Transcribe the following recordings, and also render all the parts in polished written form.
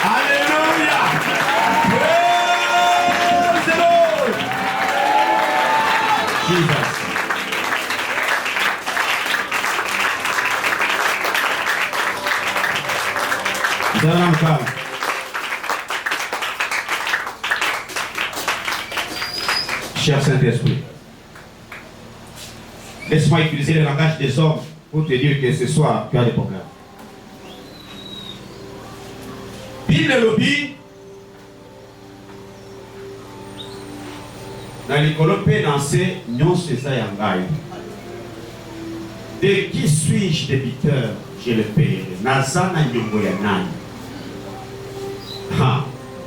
Alléluia. Praise the Lord. Jesus. Cher Saint-Esprit, laisse-moi utiliser le langage des hommes pour te dire que ce soir, tu as des problèmes. Bible le lobby, dans l'école pénancée, non c'est ça yangai. De qui suis-je débiteur, je le paierai. Nazana nyongo ya nani. Ha,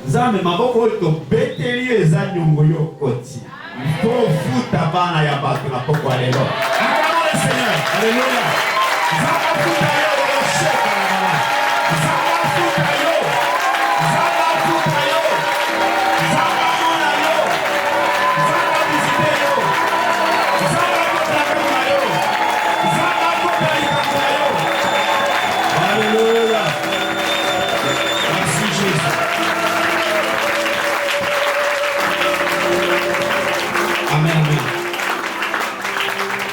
zame maboko to beteli eza nyongo yo koti. Il faut foutre bana ya bato na poko alelo. Acclamons le Seigneur. Alléluia. Zama futa yo yo sheka na mama. Zama futa yo. Zama futa yo. Zama mona yo. Zama visite yo. Zama futa kama yo. Zama futa ikama yo. Alléluia. Merci Jésus. Amen, amen.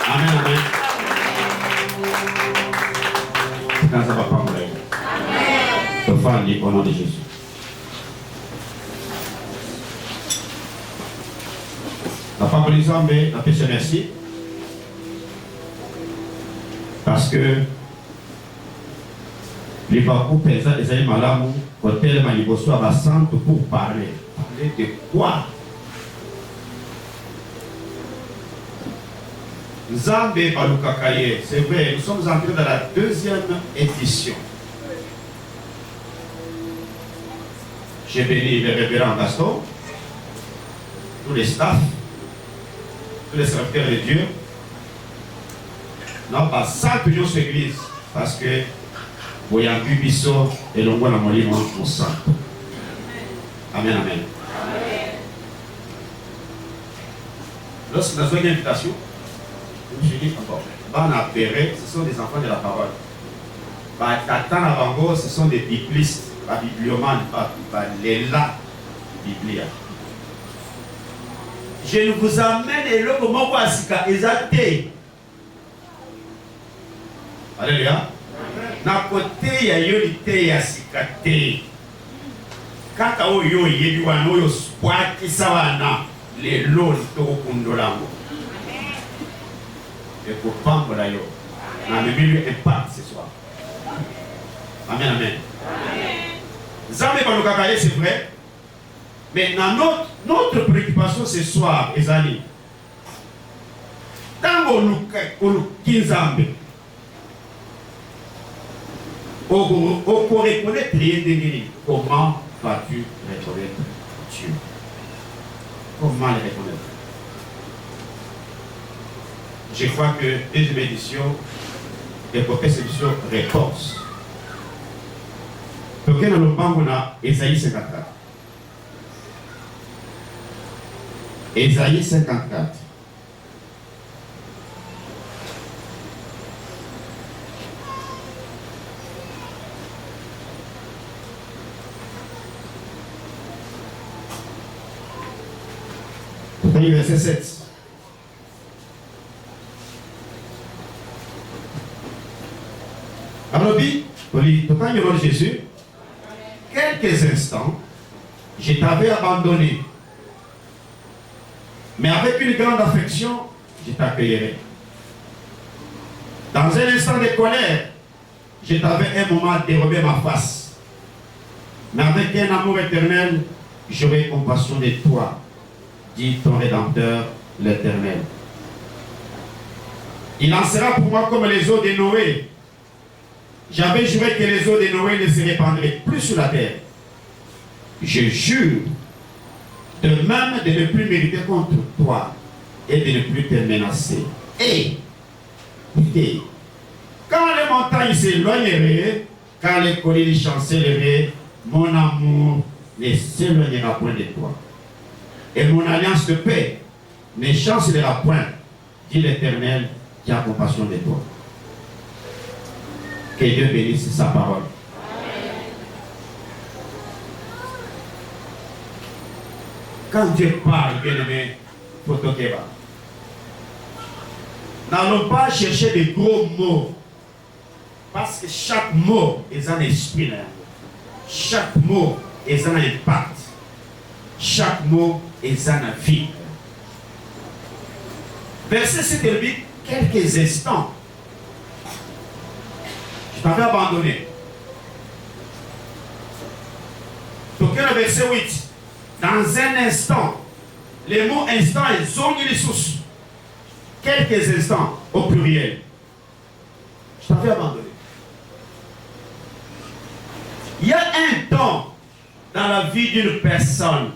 Amen, amen. Quand ça va pas mourir. Amen. Au nom de Jésus. La femme de l'Islamé a fait ce merci. Parce que les parcours pesants des années malades, hôtel Maniboso à centre pour parler. Parler de quoi? Zambé Balukakaye, c'est vrai, nous sommes entrés dans la deuxième édition. J'ai béni les révérends Gaston, tous les staffs, tous les serviteurs de Dieu. Non, pas ça que nous sommes église, parce que vous avez un bisso et l'on voit la moline au sang. Amen, amen. Lorsque nous avons une invitation, je dis encore, ce sont des enfants de la parole. Ce sont des biblistes, pas bibliomanes, pas les là, Biblia. Je ne vous amène et le moment où Asika est. Alléluia. Na côté ya yolité ya sikate. Kaka oyo yebi wana oyo swati sawana le loli to kundolango. Et pour pambola yo. Na milieu impact ce soir. Amen, amen. Zamé Balukakaye, c'est vrai. Mais dans notre préoccupation ce soir, les amis, dans le Kinzambe, on reconnaît comment vas-tu reconnaître Dieu? Comment le reconnaître? Je crois que deuxième édition, époque édition réponse. Donc, dans le banc, on a Ésaïe 54. Ésaïe 54. Verset 7. Alors, pour le Jésus, quelques instants, je t'avais abandonné. Mais avec une grande affection, je t'accueillerai. Dans un instant de colère, je t'avais un moment dérobé ma face. Mais avec un amour éternel, j'aurai compassion de toi, dit ton Rédempteur, l'Éternel. Il en sera pour moi comme les eaux de Noé. J'avais juré que les eaux de Noé ne se répandraient plus sur la terre. Je jure de même de ne plus mériter contre toi et de ne plus te menacer. Et quand les montagnes s'éloigneraient, quand les collines chancelleraient, mon amour ne s'éloignera point de toi. Et mon alliance de paix ne chancellera point, dit l'Éternel qui a compassion de toi. Que Dieu bénisse sa parole. Quand Dieu parle, bien-aimé, Photokeba, n'allons pas chercher des gros mots. Parce que chaque mot est un esprit. Chaque mot est un impact. Chaque mot est un vie. Verset 7 et 8, quelques instants. Je t'avais abandonné. Donc, le verset 8. Dans un instant, les mots instant, ils ont les sources. Quelques instants au pluriel. Je t'avais abandonné. Il y a un temps dans la vie d'une personne.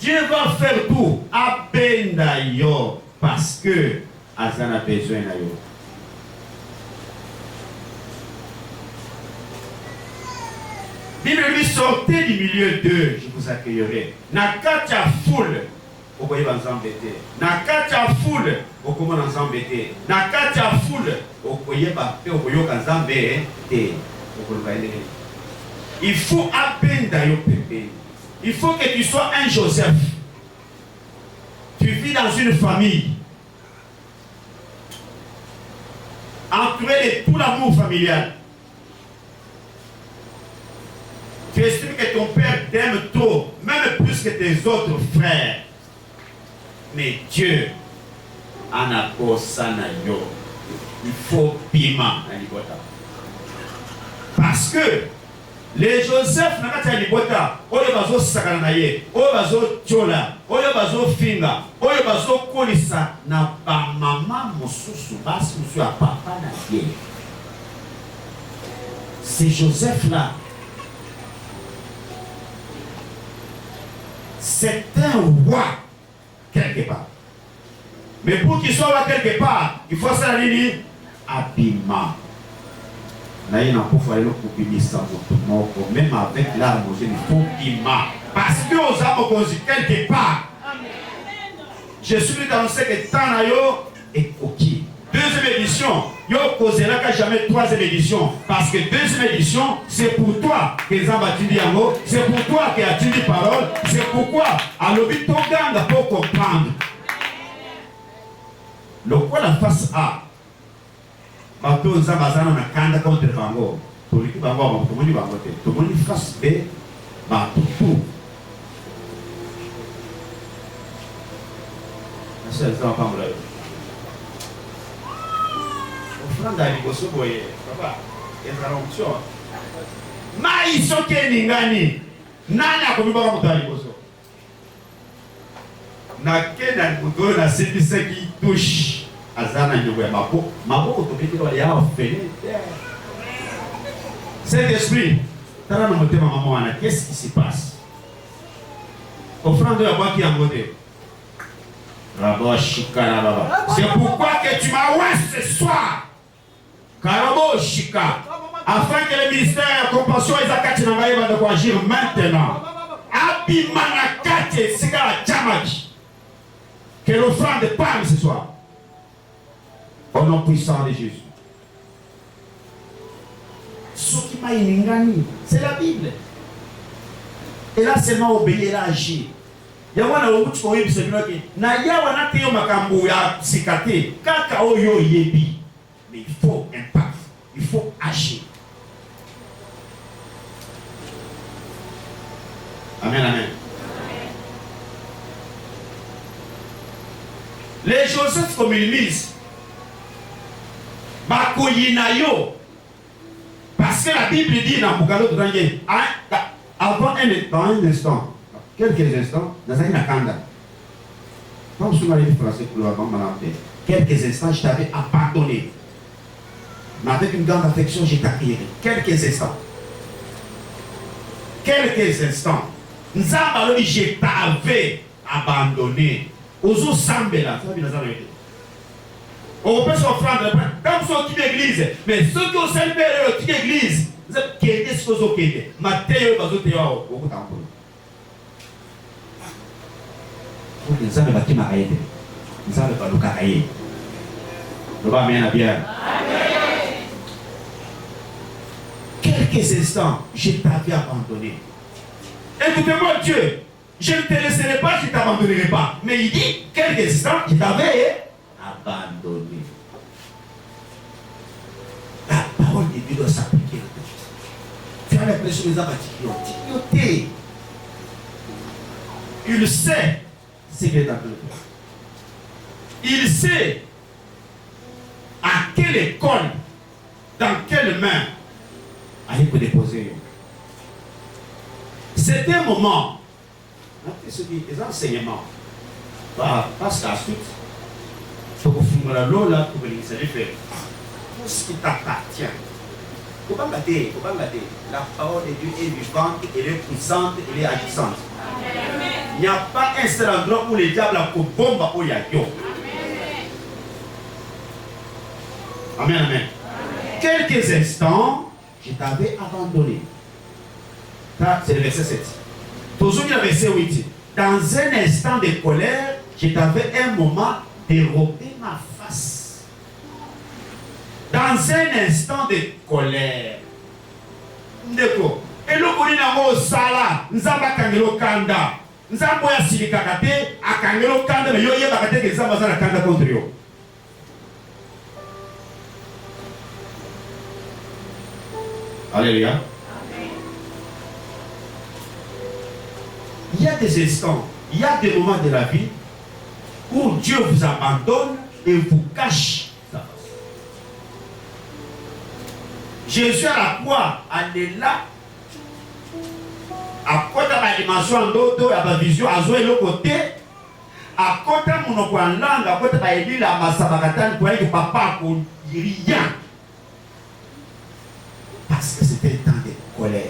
Dieu va faire tout à Bendayo parce que Azan a besoin d'ayo. Bible lui sortez du milieu d'eux, je vous accueillerai. Nakacha foule, au voyez vous embêter. Nakacha foule, au comment vous embêter. Nakacha foule, au voyez pas, au voyez vous embêter. Il faut appeler d'ailleurs Pépé. Il faut que tu sois un Joseph. Tu vis dans une famille. Entouré de tout l'amour familial. Tu estimes que ton père t'aime trop, même plus que tes autres frères. Mais Dieu en a posé. Il faut piment à l'ibota. Parce que les Joseph n'a pas de libota. Oyo bazo sakanaye, oyo bazo chola, oyo bazo finga, oyo bazo kolisa na ba mama mosusu basi musu a papa na ye. C'est Joseph là. C'est un roi quelque part. Mais pour qu'il soit roi quelque part, il faut ça l'île habillement. Même avec l'arme, il faut piment. Parce que aux âmes conduit quelque part. Je suis dans ce que Tanayo est coquille. Deuxième édition, yo causé là qu'à jamais troisième édition. Parce que deuxième édition, c'est pour toi que les ambattis yango, c'est pour toi qui a dit parole, c'est pourquoi à l'obit ton gang pour comprendre. Le quoi la face A. Bato nzabazana na kanda contre bango. Toliki bango tout le monde bango te. Tout le monde face B ba tout. Ça ça va pas me le. Offrande à liboso boye. Papa, interruption. Mai soke ningani. Nani akomiba moto à liboso. Na kena moto na service qui touche. Azana nyogo ya maboko tobiki wale ya ofele. Cet esprit, tara na motema maman wana, qu'est-ce qui se passe? Offrande ya baki yangote. Rabo shika baba. C'est pourquoi que tu m'as oint ce soir. Karabo shika. Afin que le ministère de compassion et zakati na ngai va agir maintenant. Abimana kate sika chamaki. Que l'offrande parle ce soir. Au nom puissant de Jésus. C'est la Bible. Et là seulement obéir à agir. Il y a un autre qui dit que na yawa na teyo makambo ya sikate kaka oyo yebi. Mais il faut impact. Il faut agir. Amen, amen. Les Joseph comme ils disent parce que la Bible dit dans Bukalo avant un instant, quelques instants, dans un kanda. Comme si on avait dit français pour le quelques instants, je t'avais abandonné. Mais avec une grande affection, je t'accueillerai. Quelques instants. Quelques instants. Nzambalo, je t'avais abandonné. Ozo Sambela, ça veut dire on peut s'offrir comme ceux qui l'église, mais ceux qui ont servi qui l'église, vous êtes qui est ce que vous avez Matthieu Bazoteo, au bout d'un peu. Vous ne savez pas qui m'a aidé. Vous ne savez pas le cas aidé. Le va bien à bien. Quelques instants, je t'avais abandonné. Écoutez-moi, Dieu, je ne te laisserai pas, je ne t'abandonnerai pas. Mais il dit, quelques instants, je t'avais abandonné. La parole de Dieu doit s'appliquer. Tu as l'impression que les hommes ont il sait ce qu'il est en train de faire. Il sait à quelle école, dans quelle main, il peut déposer. C'était un moment, les enseignements, parce qu'à la suite, il faut que vous la l'eau là pour venir se faire. Tout ce qui t'appartient. Il ne faut pas gâter, la parole de Dieu est vivante, elle est puissante, elle est agissante. Il n'y a pas un seul endroit où les diables ont bombe au yayo. Amen, amen. Quelques instants, je t'avais abandonné. C'est le verset 7. Toujours le verset 8. Dans un instant de colère, je t'avais un moment dérobé ma face. Dans un instant de colère. Ndeko. Et le bonina sala, nzamba kangelo kanda. Nzambo ya silikaka te, akangelo kanda, mais yo yebaka te que nzamba zala kanda contre yo. Alléluia. Il y a des instants, il y a des moments de la vie où Dieu vous abandonne et vous cache sa face. Jésus à la croix, elle est là. À côté de la dimension d'auto, à la vision, à jouer le côté. À côté de mon langue, à côté de la église, à ma sabakatan, pour que papa ne dit rien. Parce que c'était un temps de colère.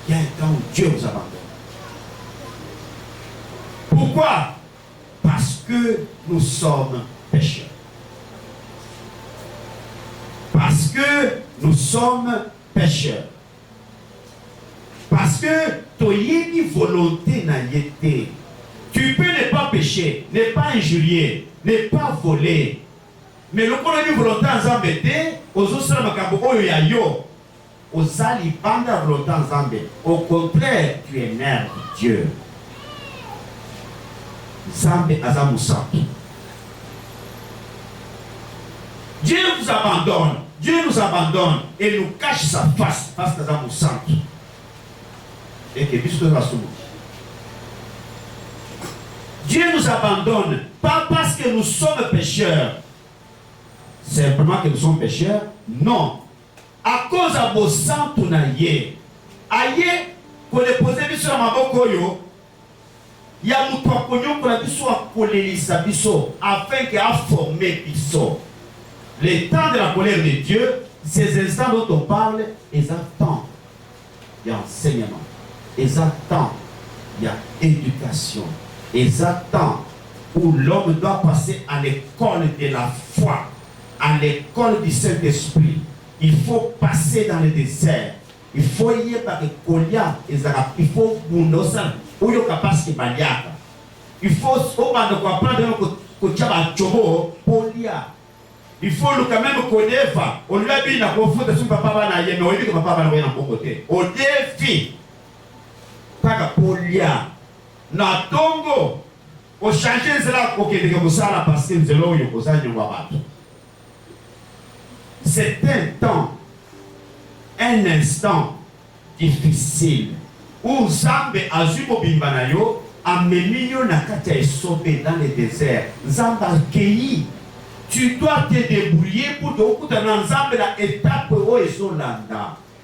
Il y a un temps où Dieu vous abandonne. Pourquoi? Parce que nous sommes pécheurs. Parce que nous sommes pécheurs. Parce que tu as une volonté n'a été. Tu peux ne pas pécher, ne pas injurier, ne pas voler. Mais le problème de volonté en Zambé, aux autres makambo ya yo, aux alibans de volonté en Zambé. Au contraire, tu énerves Dieu. Zambé azamusapi. Dieu vous abandonne. Dieu nous abandonne et nous cache sa face parce que azamusapi. Et que puisque nous sommes. Dieu nous abandonne pas parce que nous sommes pécheurs. Simplement que nous sommes pécheurs. Non. À cause de vos sangs, tu n'as yé. Aïe, pour déposer sur ma bokoyo, il y a mon toakonyo pour la biso à colélisa biso, afin qu'il a formé biso. Le temps de la colère de Dieu, ces instants dont on parle, ils attendent. Il y a enseignement. Ils attendent. Il y a éducation. Ils attendent où l'homme doit passer à l'école de la foi, à l'école du Saint-Esprit. Il faut passer dans le désert. Il faut y aller par le colia. Il faut bounosa. Où il y a capacité baliaka. Il faut apprendre que chobo polia. Il faut quand même connaître. On lui a dit na confondre son papa va na yé, mais on dit que papa va na bon côté. Au défi. Kaka polia. Na tongo. Au changer cela pour que les gens la parce que zelo yo kosa nyongwa bato. C'est un temps, un instant difficile où Zambe azumo bimbanayo amenio nakata esobe dans le désert. Zamba keyi, tu dois te débrouiller pour te occuper dans Zambe la étape où ils sont là.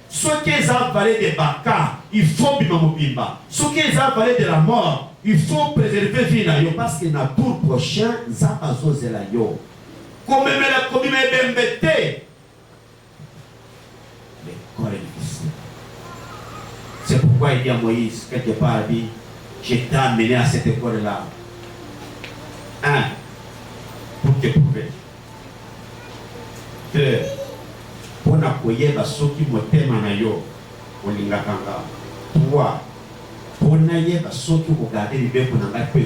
Ce qu'ils ont parlé de Baka, il faut bimamobimba. Ce qu'ils ont parlé de la mort, il faut préserver Vinayo parce qu'il y a tout prochain Zamba zozelayo. Comme il m'a bembete. L'école est difficile. C'est pourquoi il dit à Moïse, quelque part, il dit, je t'ai amené à cette école-là. Un, pour te prouver que pour n'appuyer ceux qui me t'aiment à yo, on l'y a kanga. Trois, pour n'ailler ceux qui regardent les bébés pour n'aller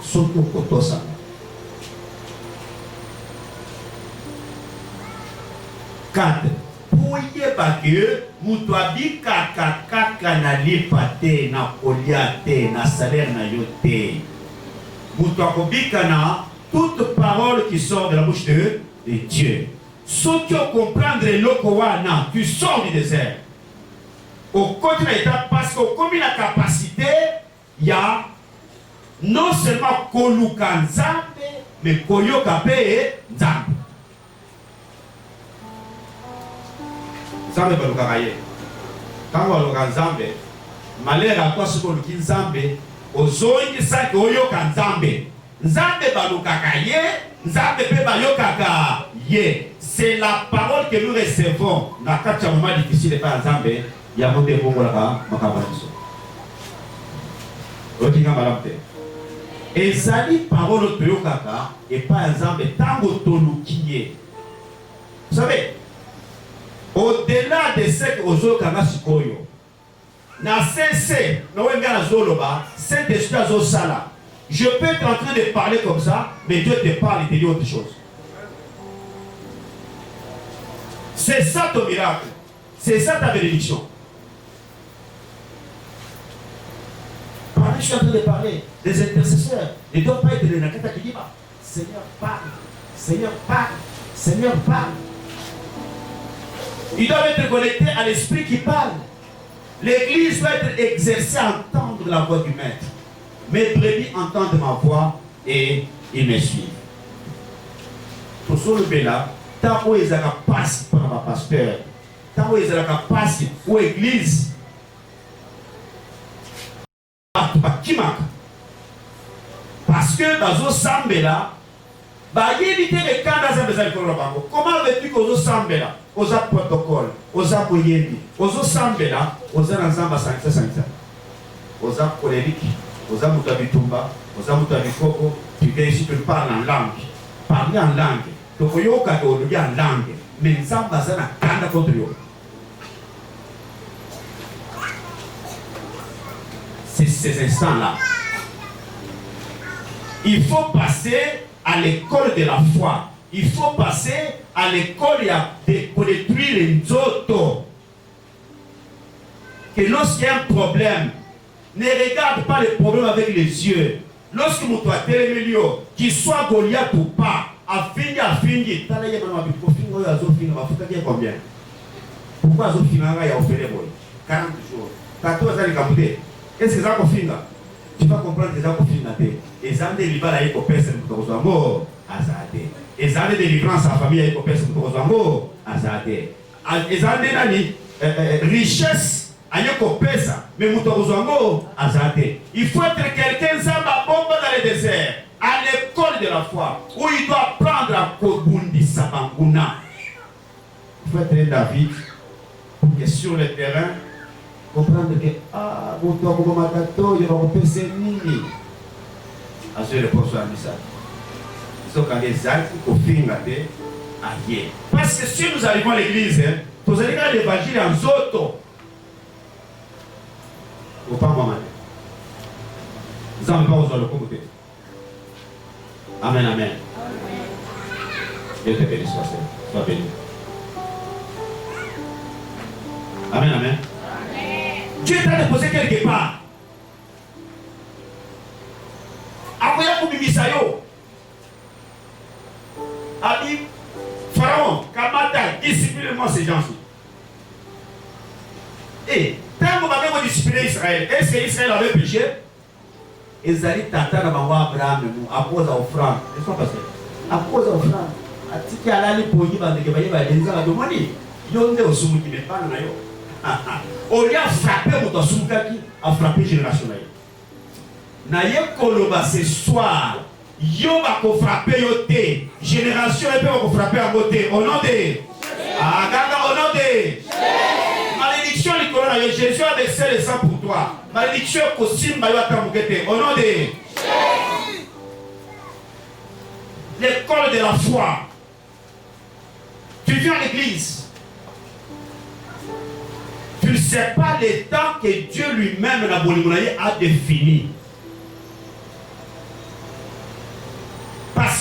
soki okotosana. Quatre, pour yeba que mutu abikaka kaka na lipa te, na kolia te, na salaire na yo te. Mutu akobika na toute parole qui sort de la bouche de Dieu. Ceux qui comprendre l'okowana, tu sors du désert. Au côté de l'état, parce qu'au comme la capacité, il y a non seulement Koluka Nzambe, mais Koyoka Pe Nzambe. Nzambe Balukaraye. Quand on Baluka Nzambe, malheur à toi ce qu'on dit Nzambe, aux zones ça Koyoka Nzambe. Nzambe Balukaraye, Nzambe Pe Bayoka Ye. C'est la parole que nous recevons dans quatre moments difficiles par Nzambe. Il y a monté pour la Makabaniso. Okinga Malamte. Et ça dit parole de Yokaka et pas Nzambe tango tolukiye. Vous savez, au-delà de ce que Ozokanga Sikoyo, na cessé, na Zoloba, Saint-Esprit Azosala. Je peux être en train de parler comme ça, mais Dieu te parle et te dit autre chose. C'est ça ton miracle. C'est ça ta bénédiction. Je suis en train de parler des intercesseurs. Ils ne doivent pas être les Nakata qui disent Seigneur, parle. Seigneur, parle. Seigneur, parle. Ils doivent être connectés à l'esprit qui parle. L'église doit être exercée à entendre la voix du maître. Mes brebis entendent ma voix et ils me suivent. Pour ce là, tant où ils passent par ma pasteur, tant où ils passent pour l'église, parce que dans Sambela, comment veux-tu qu'aux Sambela, aux protocoles, aux Boyendi, aux Sambela, aux Anzamba Sanita, aux colériques, aux Amutabitumba, aux Amutabikoko, tu viens ici, tu parles en langue. Parler en langue. Tu peux en langue. Mais Nzamba Zana Kanda contre eux. C'est ces instants-là. Il faut passer à l'école de la foi. Il faut passer à l'école pour détruire les autres. Que lorsqu'il y a un problème, ne regarde pas les problèmes avec les yeux. Lorsque vous doit télémélior, qu'il soit Goliath ou pas, à finir, combien? Pourquoi Zofina y a offert 40 jours? 14 ans de Kamouté. Est-ce que ça confine? Tu vas comprendre que ça confine. Et ça des libéraux pour personne pour ton amour, azadé. Et ça des délivrances à la famille pour personne pour ton amour, azadé. Et ça des nani richesse à yoko pesa, mais pour ton amour, azadé. Il faut être quelqu'un samba bombe dans le désert, à l'école de la foi, où il doit prendre à Kobundi Sabanguna. Il faut être un David, pour que sur le terrain, comprendre que mon toit comme Matato, il va repasser nini. À ce réponse à ça. Ils sont quand les actes au film à hier. Parce que si nous arrivons à l'église, vous allez voir l'évangile en Zoto. Au pas moi. Nous n'avons pas besoin de côté. Amen, amen. Dieu te bénisse, sois béni. Amen, amen. Dieu t'a déposé quelque part. Après, il y a Abi, Pharaon, Kamata, discipline-moi ces gens-ci. Et tant qu'on va discipliner Israël, est-ce qu'Israël avait péché? Ezali tata na mawa Abraham à cause de l'offrande. N'est-ce pas passé? À cause de l'offrande. À tiki alali poyi bandeke baye ba lenza la demoni. Yonde osumu ki mepana na yo. On lui a frappé mon soukaki, a frappé génération na yo. Na ye koloba ce soir. Yo va ko frapper yo te. Génération et peut ko frapper en beauté. Au nom de Gaga, au nom de malédiction Nicolas, Jésus a versé le sang pour toi. Malédiction Kosim Bayo Tamukete. Au nom de l'école de la foi. Tu viens à l'église. Tu ne sais pas le temps que Dieu lui-même a défini.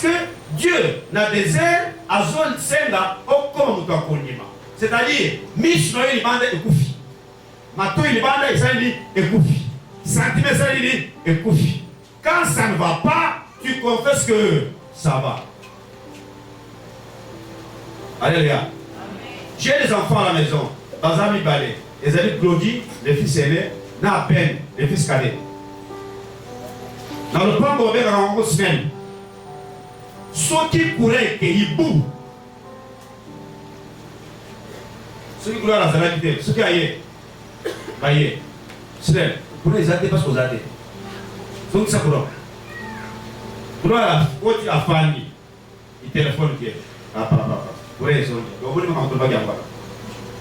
Parce que Dieu n'a désert à zone senga au comme toi konima. C'est-à-dire, mission il bande ekufi. Mato il bande il ekufi. Sentiment ça il ekufi. Quand ça ne va pas, tu confesses que ça va. Alléluia. J'ai des enfants à la maison. Bazami Balé. Les amis Claudie, les fils aînés, n'a à peine, les fils cadets. Dans le plan de Robert en une semaine, ceux qui couraient et ils bouent. Ceux qui couraient à la salle quitter, ceux qui aillent, aillent. C'est là. Pour les athées, parce qu'ils athées. Ceux qui s'accrochent. Pour la haute la famille, ils téléphonent qui est. Ah, papa. Pour les autres. Donc, vous ne m'entendez pas bien.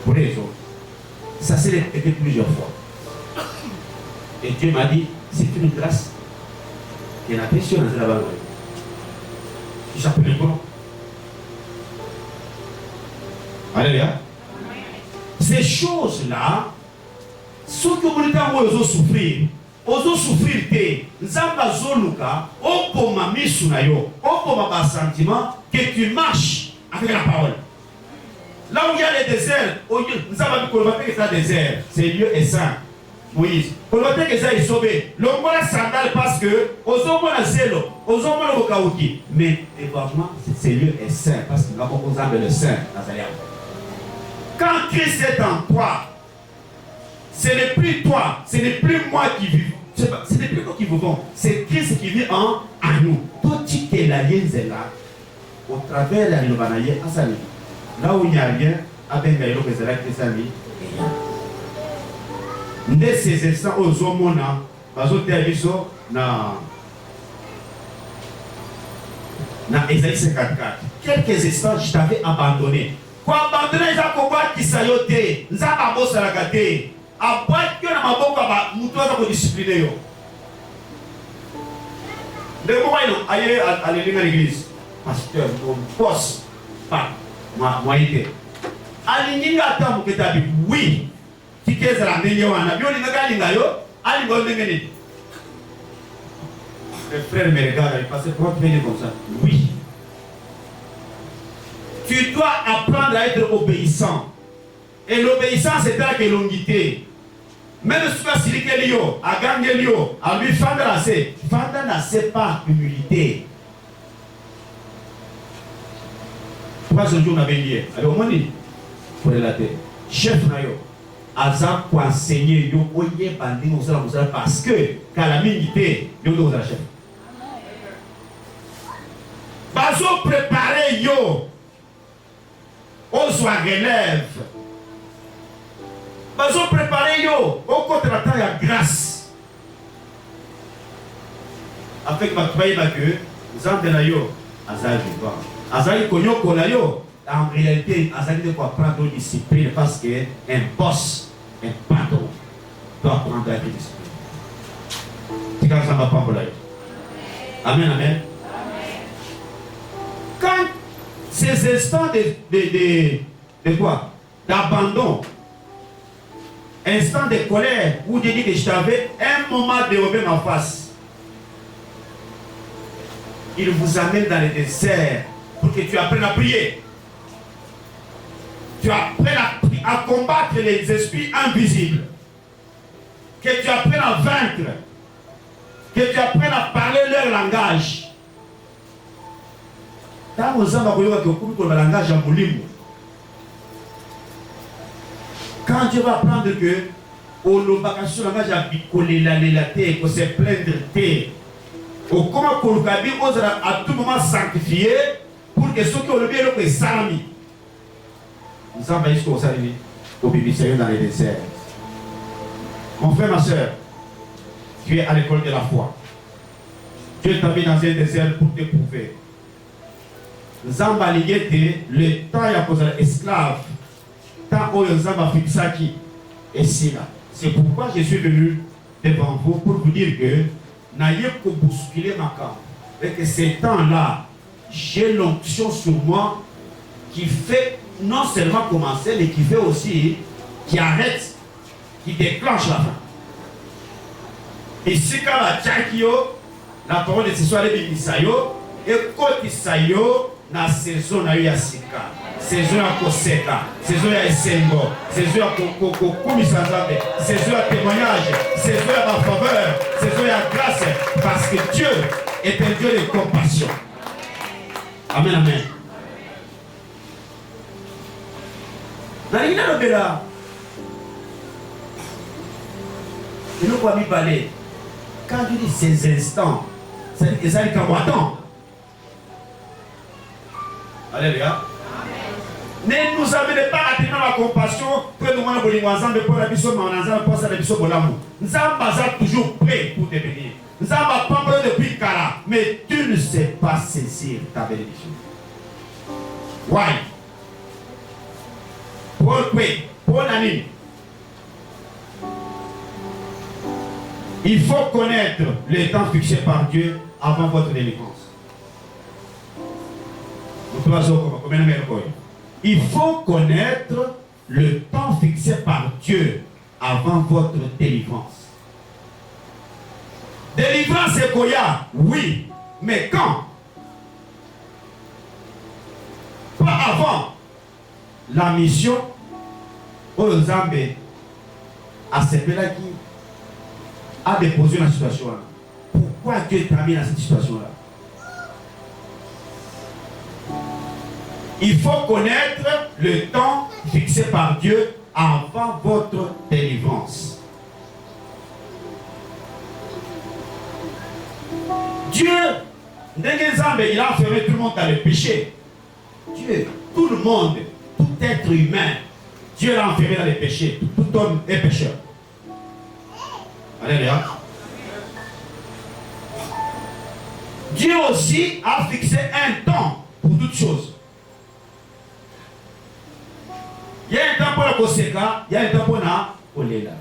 Pour les autres. Ça s'est répété plusieurs fois. Et Dieu m'a dit, c'est une grâce. Il y a la pression dans la balle. Tu s'appelles quoi? Alléluia. Ces choses-là, ceux qui ont souffrir, ils souffrir de Zamba Zoluka, au poma misunayo, au poma sentiment que tu marches avec la parole. Là où il y a les déserts, nous avons dit que c'est un désert, c'est lieu et saint. Moïse, pour le que ça est sauvé, l'homme a sandal parce que, aux hommes a zélo, aux hommes a okaouki. Mais, évidemment, c'est lieu et saint, parce que nous avons besoin de le saint, Nazareth. Quand Christ est en toi, ce n'est plus toi, ce n'est plus moi qui vis. Ce n'est plus nous qui vivons, c'est Christ qui vit en nous. Tout ce qui est la liaison est là, au travers de la Lobanaye, là où il n'y a rien, avec la Lobanaye, c'est là. Dès ces instants, aux hommes, na Esaïe 54. Quelques instants, je t'avais abandonné. Quoi abandonner, j'ai compris qui s'ayote, nous avons bossé la gâté. Après que nous avons beaucoup de discipliner. De comment ils allé à l'église, pasteur, mon poste, pas moi, été. Aligné à temps que tu as dit oui. Si tu es à la maison, le frère me regarde, il passe pour venir comme ça. Oui. Tu dois apprendre à être obéissant. Et l'obéissance, c'est là que l'unité. Même si tu as signé Lio, à gagner Lio, à lui faire assez, Fanda n'a pas humilité. 3 jours, on avait lié. Alors, on dit, pour relater, chef Nayo. Aza pour enseigner yo oye bandi mosala parce que calamité yo do za chef. Bazo préparer yo aux soins relève. Bazo préparer yo au contratant ya grâce. Avec ma travail que zande na yo aza vivant. Aza konyo kola yo. En réalité, Azali doit prendre une discipline parce qu'un boss, un patron, doit prendre la discipline. C'est comme ça ma femme là. Amen, amen. Quand ces instants de quoi? D'abandon, instant de colère, où je dis que je t'avais un moment de lever ma face, il vous amène dans le désert pour que tu apprennes à prier. Tu apprennes à combattre les esprits invisibles. Que tu apprennes à vaincre. Que tu apprennes à parler leur langage. Quand vous langage en moulimo, quand tu vas apprendre que au langage à picoler la terre, qu'on se plaindre terre, au comment qu'on à tout moment sanctifié pour que ceux qui ont le bien le salami. Nous avons jusqu'au salut au biblicien dans les desserts. Mon frère, ma soeur, tu es à l'école de la foi. Dieu t'a mis dans un désert pour t'éprouver. Zamba ligete, le temps y a posé esclave. Tant où Zamba fixaki et sila. C'est pourquoi je suis venu devant vous pour vous dire que n'ayez que bousculer ma camp. Et que ces temps-là, j'ai l'onction sur moi qui fait non seulement commencer, mais qui fait aussi, qui arrête, qui déclenche la fin. Et si quand la tchakio, la parole de ce soir est Bimisayo, ekotisa yo na saison na yo ya sika, saison ya koseka, saison ya esengo, saison ya kokumisa Nzambe, saison ya témoignage, saison ya faveur, saison ya grâce, parce que Dieu est un Dieu de compassion. Amen, amen. Nalingi nalobela eloko ya mibale, quand je dis ces instants, c'est-à-dire que ça dit qu'en attend. Alléluia. Ne nous amenez pas à tenir la compassion que nous avons besoin ensemble pour la mission, mais ensemble pour la mission de l'amour. Nous sommes toujours prêts pour te bénir. Nous sommes pas prêts depuis Kara, mais tu ne sais pas saisir ta bénédiction. Why? Pourquoi? Pour l'année. Il faut connaître le temps fixé par Dieu avant votre délivrance. Il faut connaître le temps fixé par Dieu avant votre délivrance. Délivrance c'est quoi? Oui, mais quand? Pas avant. La mission aux Zambé à ce qui a déposé la situation là. Pourquoi Dieu t'a mis dans cette situation là? Il faut connaître le temps fixé par Dieu avant votre délivrance. Dieu, il a enfermé tout le monde dans le péché. Dieu, tout le monde, tout être humain, Dieu l'a enfermé dans le péché. Tout homme est pécheur. Alléluia. Dieu aussi a fixé un temps pour toutes choses. Il y a un temps pour la Koseka, il y a un temps pour la Olela.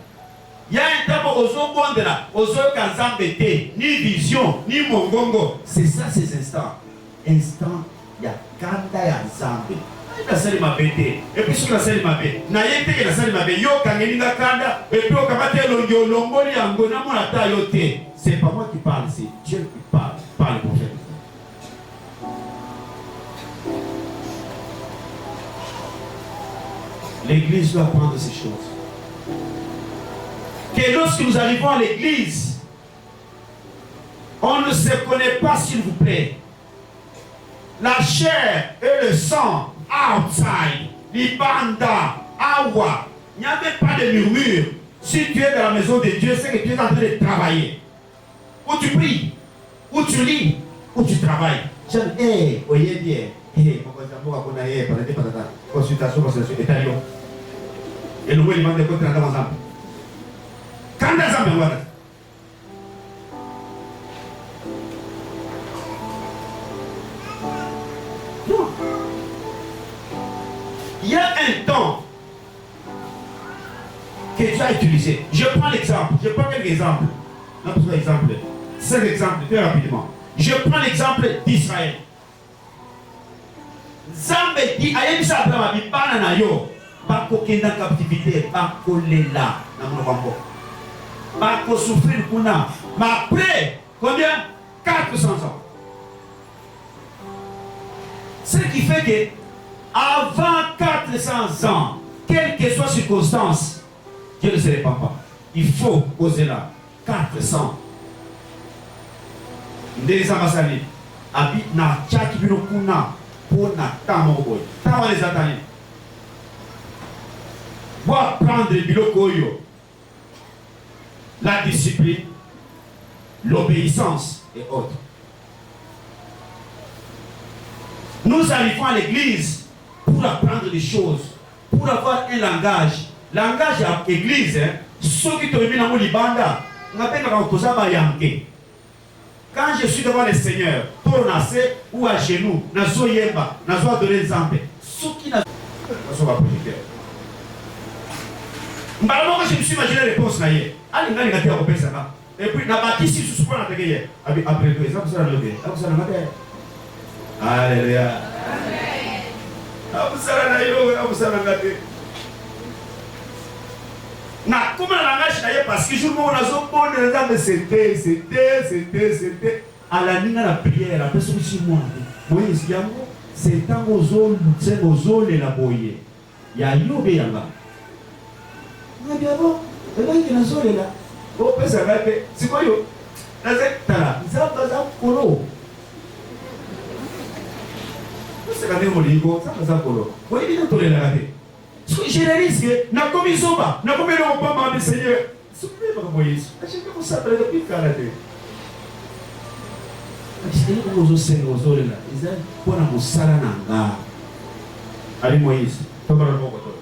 Il y a un temps pour Ozo Bondela, Ozo Kazambete, ni vision, ni mongongo. C'est ça ces instants. Instant, il y a Kanda ya Zambe. La salle m'a bêté. Et puis sur la salle m'a bêté. Naïté la salle m'a bêté. Yo Kangelinga Kanda. Et puis au Kamate Longo Longoli Angona Monata Yote. C'est pas moi qui parle, c'est Dieu qui parle. Par le prophète. L'église doit apprendre ces choses. Que lorsque nous arrivons à l'église, on ne se connaît pas, s'il vous plaît. La chair et le sang, outside, l'ibanda, awa, il n'y a même pas de murmure. Si tu es dans la maison de Dieu, c'est que tu es en train de travailler. Où tu pries, où tu lis, où tu travailles. Je dis, hé, oyez bien, consultation, étalon. Et nous, il demande de quoi tu as ensemble. Quand tu as ensemble, non. Il y a un temps que tu as utilisé. Je prends l'exemple. Je prends quelques exemples. Non, pas exemple. 5 exemples, très rapidement. Je prends l'exemple d'Israël. Zambé dit, Ayemisa Abraham, il parle na yo. Bako kenda captivité, bako lela. Bako souffrir kuna. Mais après, combien? 400 ans. Ce qui fait que, avant 400 ans, quelle que soit circonstance, Dieu ne se répand pas. Il faut poser là. 400. Des ambassadeurs. Habite na tchaki binokuna. Pour na tamoboy. Tawa les attendre. Pour prendre le biloko yo. La discipline, l'obéissance et autres. Nous arrivons à l'église pour apprendre des choses, pour avoir un langage. Langage à l'église, ceux qui te remettent dans mon libanda, on appelle le yanké. Quand je suis devant le Seigneur, pour nasser ou à genoux, nazo yemba, nazo adorer les ampes, ceux qui nazo va profiter. Mbalo je me suis imaginé la réponse là hier. Allez, on a gâté à repérer ça. Et puis, n'a pas ici sous ce point là hier. Après tout, ça vous a levé. Ça vous a levé. Alléluia. Vous savez, vous avez gâté. Na comme la langage d'ailleurs parce que jour où on a son bon exemple c'était à la ligne la prière, après ce que moi, Moïse Yango, c'est tant aux zones et la boye. Il y a Yobe Yanga. Mais bien bon, et là il y a une zone là. Oh, ça va être, c'est quoi yo? Là c'est là, ça va pas colo. C'est quand même mon ligo, ça va pas colo. Vous voyez bien tout les là. Je les risque, n'a commis soba, n'a commis le pas ma Seigneur. Souvenez pas Moïse. Achète comme ça après depuis Canada. Achète comme aux scènes aux zones là. Ils ont pour la moussala nanga. Allez Moïse, toi par rapport à toi.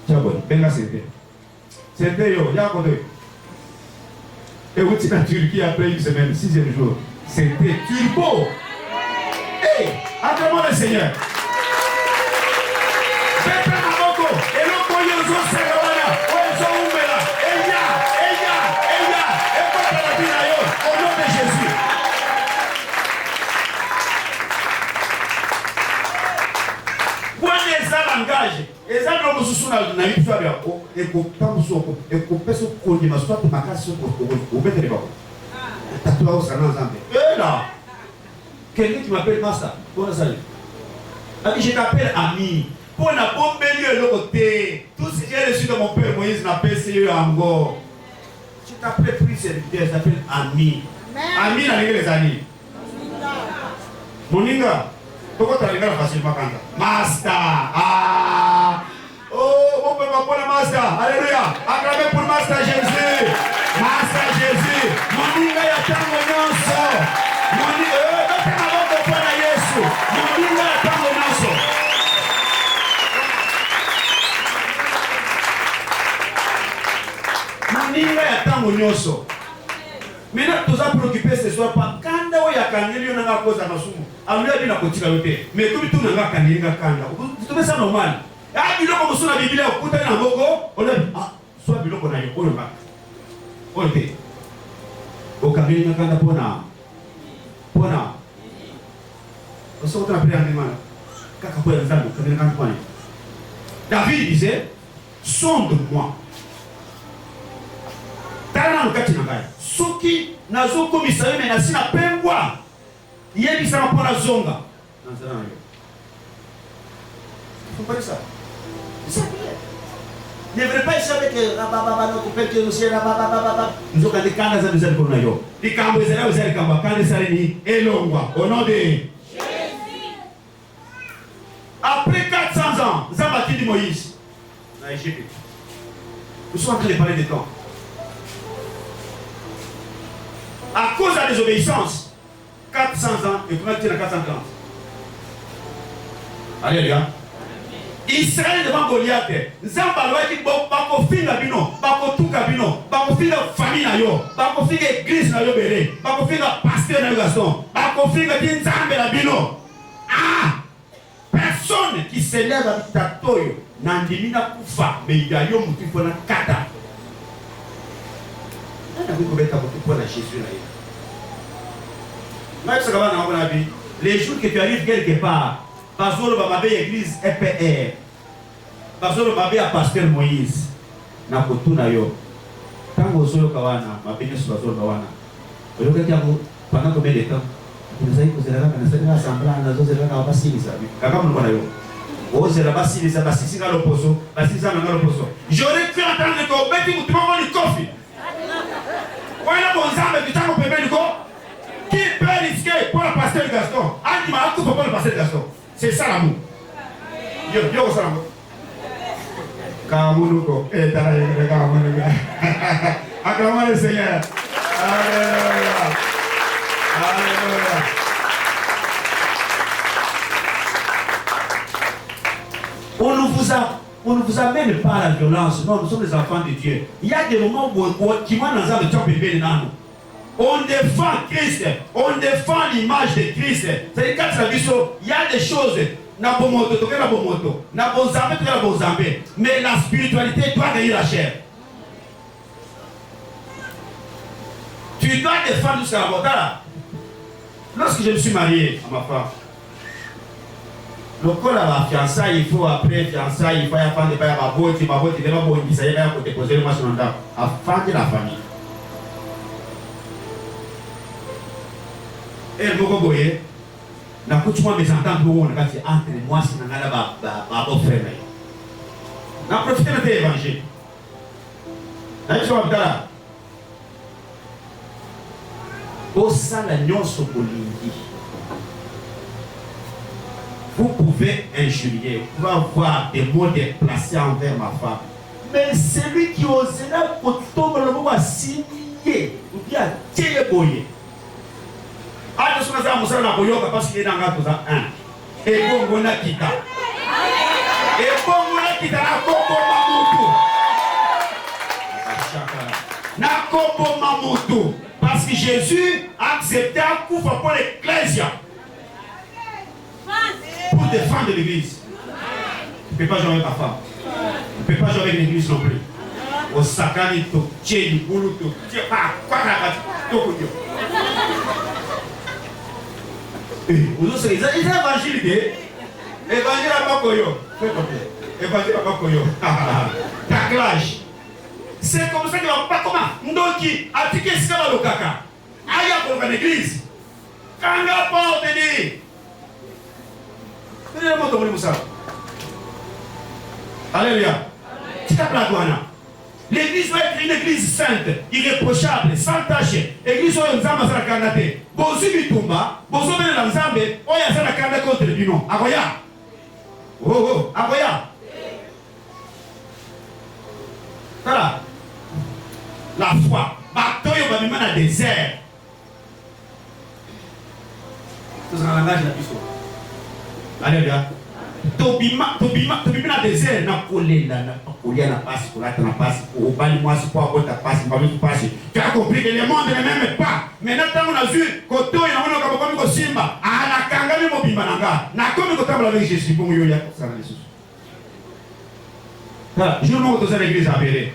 Tiens bon, benga c'était yo, y'a quoi de. Et vous êtes en Turquie après une semaine, 6e jour. C'était turbo. Hey, acclamons le Seigneur. Et ça, nous sommes dans une histoire et qu'on pense et qu'on peut se connaître, mais soit ma casse au bête de bord. Tatouage, ça n'a jamais. Et là, quelqu'un qui m'appelle Master, bon, ça y est. Je t'appelle ami. Pour la bombe de l'autre côté, tout ce que j'ai reçu de mon père Moïse n'a pas essayé encore. Je t'appelle plus serviteur, je t'appelle ami. Ami, n'a les amis. Moninga. Pourquoi tu as regardé facilement quand Master. Ah. Oh, mon père va prendre Master. Alléluia. Acclamez pour Master Jésus. Master Jésus. Moninga ya tango nyonso. Moninga, tu n'as pas de point à Yesu. Moninga ya tango nyonso. Moninga ya tango nyonso. Maintenant, tu as préoccupé ce soir par quand tu as kangeli on a cause à masumu. Amlia bien kotika yote. Mais comme tu n'as kangeli kanga. Tu trouves ça normal? Ah, biloko mosu na Biblia okuta na moko, on ah, soit biloko na yo oyo ba. Oyo te. O kangeli kanga pona. Pona. On se retrouve après en demande. Kaka kwa nzambe, kangeli kanga pona. David disait, sonde-moi. Tala na kati na ngai. Soki nazo komisa yo na sina pengwa. Yebi sana pona zonga. Nanzana yo. Faut pas ça. C'est ça. Ne devrait pas savoir que baba notre père qui est au ciel baba. Nous avons des canaux à nous aider pour nous. Les cambos ils sont là, les cambos quand ils sont ni elongwa au nom de Jésus. Après 400 ans, Zambati dit Moïse dans Égypte. Nous sommes en train de parler de temps. À cause de la désobéissance, 400 ans, et comment tu as 430? Alléluia. Israël devant Goliath, Zambalo dit bakofinga bino, bakotuka bino, bakofinga famille na yo, bakofinga église na yo belé, bakofinga pasteur na yo Gaston, bakofinga tinzambe na bino. Ah! Personne qui s'élève avec ta toyo, nandimina kufa, mais il y a yo mutu pona kata. Les jours que tu arrives quelque part, Bazolo Babé église EPR, Bazolo Babé à pasteur Moïse, Nakotuna yo, Tango Zoyo Kawana, ma bénédiction sur Bazolo Kawana. Pendant combien de temps? Vous avez posé la assemblée, nous avons pas signé ça. J'aurais cru entendre que Betty Moutoumon est coffee. Voilà mon âme du temps qu'on peut mettre qui peut risquer pour le pasteur Gaston. Anima a tout pour le pasteur Gaston. C'est ça l'amour. Yo, ça l'amour. Kamunuko, et t'as la Kamunuko. Acclamons le Seigneur. Alléluia. Alléluia. On ne vous amène pas à la violence. Non, nous sommes des enfants de Dieu. Il y a des moments où qui m'ont dans le temps bébé nano. On défend Christ, on défend l'image de Christ. C'est quand il y a des choses. Mais la spiritualité doit gagner la chair. Tu dois défendre jusqu'à la mort. Lorsque je me suis marié à ma femme, le corps à la fiançailles, il faut après fiançailles, il faut faire des bails à ma boîte, il va déposer le match dans le temps, afin de la famille. Elle m'a dit, na kuchuma mes ententes pour on a entre moi si na ngala ba frère na profiter de l'évangile na je vois au sala nyonso bolingi vous pouvez injurier, vous pouvez avoir des mots déplacés envers ma femme, mais celui qui osera tomber le mot à signer ou bien téléboyer. Ah, je suis là, je suis là, parce qu'il est dans la chose un. Et bon, on a quitté. Et bon, on a quitté la Kobo Mamutu. Na Kobo Mamutu. Parce que Jésus a accepté un coup pour l'Ecclésia. Pour défendre l'église. Tu ne peux pas jouer avec ta femme. Tu ne peux pas jouer avec l'église non plus. Au sakani, tu tiens du boulot, tu tiens pas. Quoi que ils ont évangile. Évangile à Bakoyo. Évangile à Bakoyo. Taclage. C'est comme ça qu'il va pas comment. Ndoki, attiquer ce qu'il va le caca. Aïe pour l'église. Quand la porte dit. Alléluia. L'église doit être une église sainte, irréprochable, sans tache. L'église doit être une église Bozu bitumba, bozu bene la nzambe, oya sana kanda contre bino. Akoya. Oh, akoya. Voilà. La foi. Batoyo ba mima na désert. C'est un langage la biso. Alléluia. Tobima na désert na kolela na kolia na passe pour la passe pour bali moi c'est pour ta passe pas tout passer. Tu as compris que le monde ne m'aime pas. Maintenant on a vu koto ina ona kama ko simba ana kangami mobimba nanga. Na comme ko tabla avec Jésus pour yo ya ça na Jésus. Voilà, je monte dans l'église à Bélé.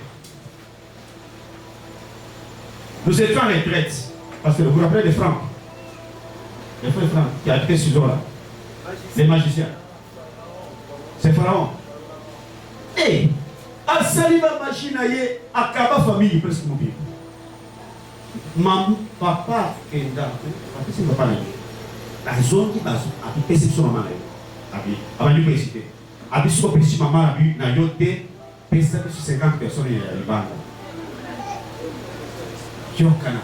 Nous étions en retraite parce que vous vous rappelez des Francs. Les frères Francs qui habitaient sur là. Les magiciens. C'est Pharaon. Et à Saliba machine à Kaba famille presque mobile. Maman, papa, Kenda, c'est papa. La zone qui va à perception maman. Avant de préciser. À bisou petit maman a vu na yoté, pesa sur 50 personnes à Liban. Kiokana.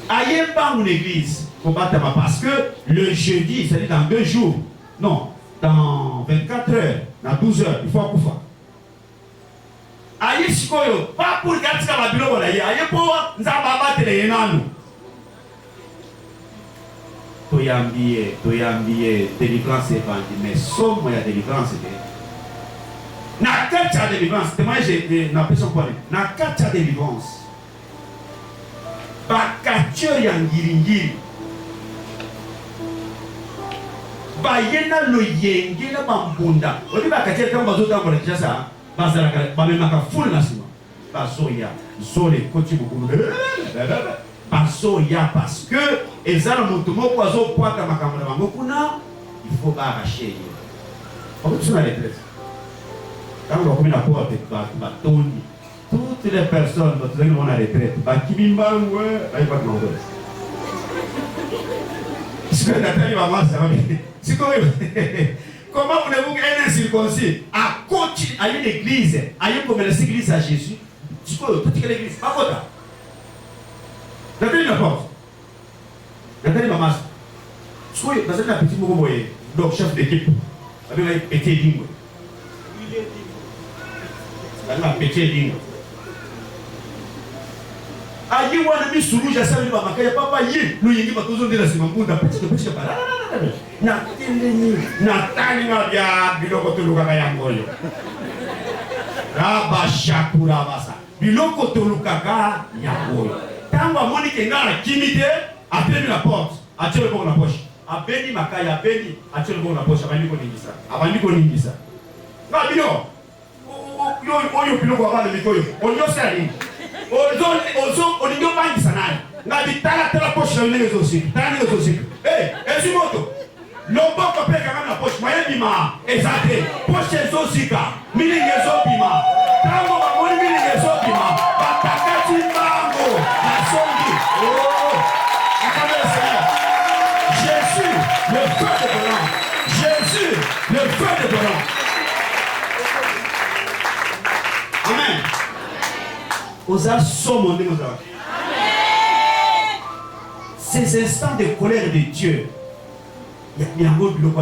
Aïe pas une église pour battre parce que le jeudi, c'est-à-dire dans 2 jours. Non. Dans 24 heures, dans 12 heures, il faut accoucher. Aïe, Sikoyo, pas pour garder la bilo, aïe, pour Nzababa Télénano. Toyambié, délivrance est vendue, mais somme, il y a délivrance. Na kacha délivrance, moi j'ai une impression pour lui. Na kacha délivrance. Bakatio yangiringiri. Bayena lo yenge na bambunda. Odi bakatia kama bazota kwa kishasa. Bazala bamemaka full nasima. Bazoya, zole koti bukulu. Bazoya parce que ezala mutu moko azo kwata makambo bango kuna, il faut arracher. On peut sur la retraite. Quand on commence à porter batoni, toutes les personnes qui vont à la retraite, bakibimba ouais, là il va demander. Ce que Nathalie va voir, ça va bien. Comment voulez-vous qu'un incirconcis à côté à une église, à une communauté église à Jésus, tu peux tout que l'église, pas quoi. Nathalie n'importe. Nathalie va voir. Tu peux, parce que la petite mouvement, donc chef d'équipe, avec un petit dingue. Elle a pété dingue. Aïe, on a mis sous rouge à ça, il va marquer, papa, il nous va toujours dire à ce moment, petit pas. Nathalie m'a bien, biloko toluka yangoyo. Raba shakura basa. Biloko toluka yangoyo. Tango Monique ngala kimite, a tenu la porte, a tiré le bon la poche. A béni makaya, a béni, a tiré le bon la poche, a béni koningisa. A béni koningisa. Ba bino. Oyo biloko avant le mikoyo. Onyo sali. Ozo onyo bangisa nani. Ngabi tala poche na les aussi. Tala les aussi. Eh, ezimoto. Loboko pe kama na poche moyen bima ezate poche ezosika milingi ezobima tango bamoni milingi ezobima batakati mbango na songi oh akabela seigneur Ces instants de colère de Dieu, il y a un mot de l'eau.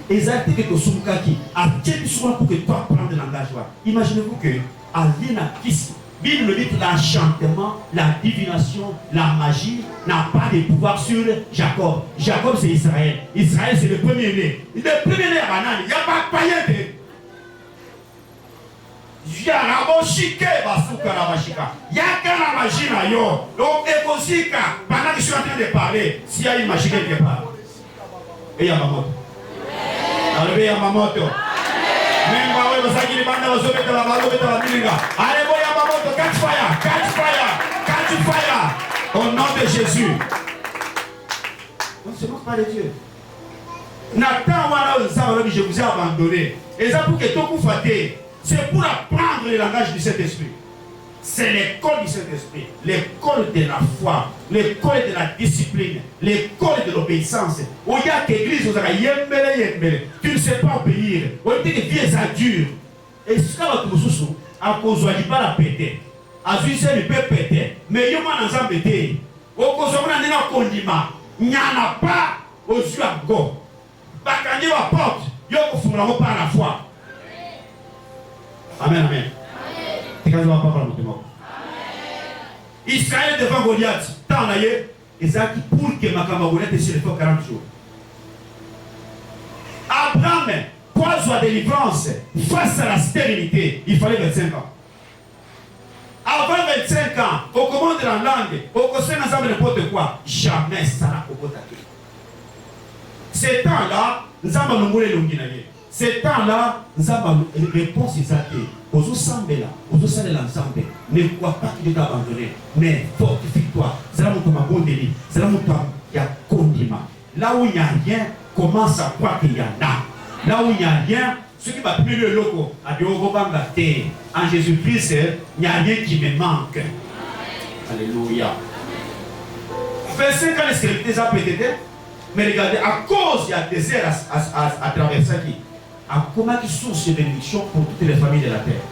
Exact que Tosumkaki a tenu souvent pour que toi prendre l'engagement. Imaginez-vous que Alina Kiss, Bible dit l'enchantement, la divination, la magie n'a pas de pouvoir sur Jacob. Jacob c'est Israël. Israël c'est le premier-né. Le premier-né à Banane, il n'y a pas de païen. Il y a la mochike basuka la machika. Il y a la magie na yo. Donc Ekosika, pendant que je suis en train de parler, s'il y a une magie quelque part. Et il y a ma moto. Allez, ya mamoto. Même pas ouais, parce qu'il est bandé aux hommes de la balle, de la bilinga. Allez, boy, ya mamoto, catch fire, catch fire, catch fire. Au nom de Jésus. On ne se moque pas de Dieu. Nathan, je vous ai abandonné. Et ça pour que tout vous fassiez, c'est pour apprendre le langage du Saint-Esprit. C'est l'école du Saint-Esprit, l'école de la foi, l'école de la discipline, l'école de l'obéissance. Où il y a l'église, vous avez yembele. Tu ne sais pas obéir. Où il y a des vieux adultes. Et ce que vous avez à cause de la pété. À cause de la pété. Mais il y a un ensemble pété. Au cause de la condiment. Il n'y en a pas aux yeux à go. Quand il y a une porte, il y a un par la foi. Amen, amen. Israël devant Goliath, tant d'ailleurs, Isaac pour que ma Goliath se fait 40 jours. Abraham, pour sa délivrance face à la stérilité, il fallait 25 ans. Avant 25 ans, au commande de la langue, au conseil ensemble n'importe quoi, jamais ça n'a pas été. Ce temps-là, nous avons nous l'onginaye. Ce temps-là, nous avons une réponse exacte. Aux Sambela, aux Salé l'ensemble, ne crois pas qu'il est abandonné, mais fortifie-toi. C'est là où tu m'as bon délit, c'est là où il y a condiment. Là où il n'y a rien, commence à croire qu'il y en a. Là où il n'y a rien, ce qui va plus le loco, à en Jésus-Christ, il n'y a rien qui me manque. Alléluia. 25 ans, les scriptures ont pété, mais regardez, à cause il y a des désert à traverser qui. À comment ils sont ces bénédictions pour toutes les familles de la terre.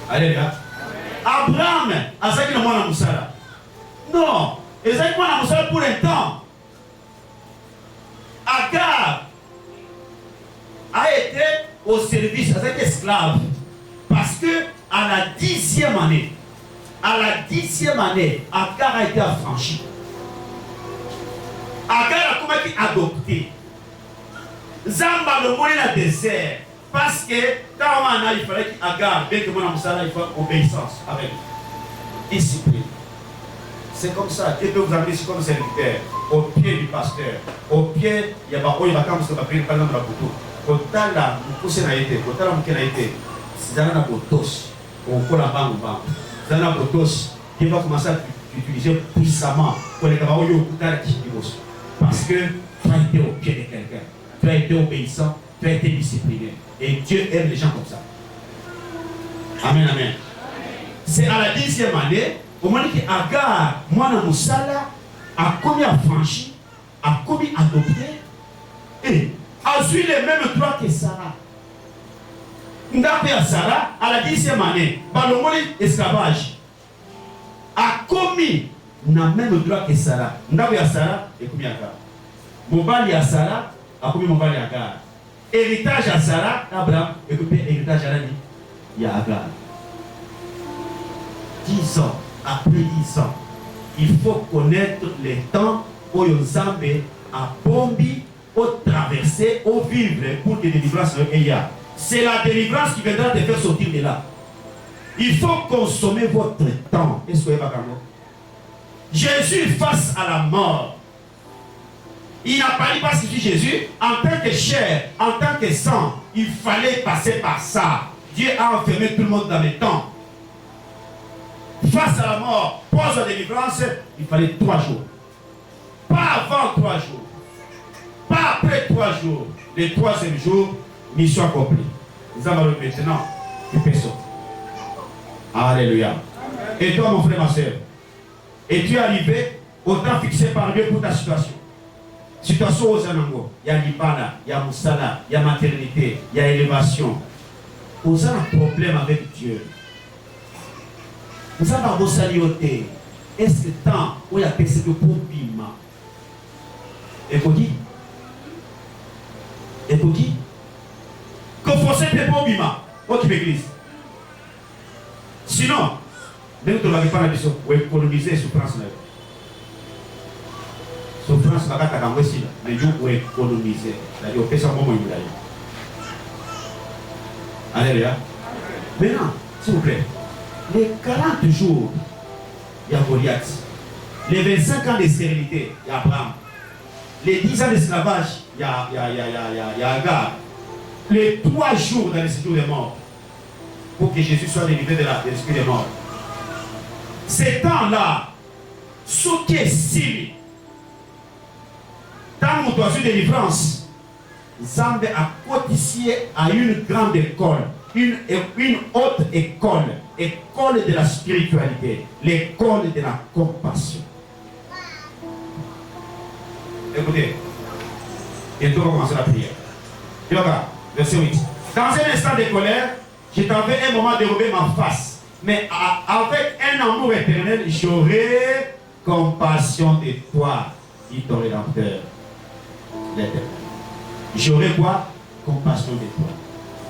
Alléluia. Abraham, Azaki n'a pas Moussala. Non, Azaki n'a pas Moussala pour un temps. Agar a été au service, Azaki esclave. Parce que à la 10e année, Agar a été affranchi. Agar a comment adopté. Zamba le moyen dans le désert. Parce que quand on a, il fallait qu'il agarde, bien que mon amoussala, il faut obéissance avec discipline. C'est comme ça. Dieu peut vous amener comme serviteur, au pied du pasteur, au pied, il y a pas de vacances que vous avez par exemple la boutou. Quand là, vous poussez la été, quand là, vous avez été, c'est dans la botos, au col à banque ou banque. Dans la botos, Dieu va commencer à utiliser puissamment pour les camarades au couteau qui bosse. Parce que tu as été au pied de quelqu'un. Tu as été obéissant, tu as été discipliné. Et Dieu aime les gens comme ça. Amen, amen. C'est à la 10e année, au moment où Agar, moi, Moussala, a commis affranchi, a commis adopté, et a suivi les mêmes droits que Sarah. Ndapé à Sarah, à la 10e année, Balomoni esclavage, a commis le même droit que Sarah. Ndapé à Sarah, et commis Agar. Mobali à Sarah, a commis Mobali à Agar. Héritage à Sarah, Abraham, et commis héritage à Rani, il y a Agar. 10 ans, après 10 ans, il faut connaître les temps où Yonzambe a bombi, au traverser, au vivre pour que la délivrance y a. C'est la délivrance qui viendra te faire sortir de là. Il faut consommer votre temps. Est-ce que vous avez Jésus face à la mort. Il n'a pas dit parce que Jésus, en tant que chair, en tant que sang, il fallait passer par ça. Dieu a enfermé tout le monde dans le temps. Face à la mort, pose la délivrance, il fallait 3 jours. Pas avant 3 jours. Pas après 3 jours. Le 3e jour, mission accomplie. Nous allons maintenant, il peut sortir. Alléluia. Et toi, mon frère, ma soeur, es-tu arrivé au temps fixé par Dieu pour ta situation? Situation aux Anango, il y a l'Ibana, il y a Moussala, il y a maternité, il y a élévation. Vous avez un problème avec Dieu. Nous avons beau salioté. Est-ce que tant où il y a personne pour bima? Et pour qui? Et pour qui? Que forcer pour bima? Où qui l'église? Sinon, même tu n'avais pas la mission pour économiser souffrance. Souffrance, la carte à l'envoi, mais nous pour économiser. C'est-à-dire, on fait ça au moment où il y a. Alléluia. Maintenant, s'il vous plaît, les 40 jours, il y a Goliath. Les 25 ans de stérilité, il y a Abraham. Les 10 ans d'esclavage, il y a Agar. Les 3 jours dans le séjour des morts, pour que Jésus soit délivré de l'esprit des morts. Ces temps-là, ce qui est si, tant où tu as eu délivrance, Zambé a cotissé à une grande école, une haute école, école de la spiritualité, l'école de la compassion. Écoutez, et on va commencer la prière. Et regarde, verset 8. Dans un instant de colère, je t'avais un moment dérober ma face, mais avec un amour éternel, j'aurai compassion de toi, dit ton Rédempteur, l'Éternel. J'aurai quoi? Compassion de toi.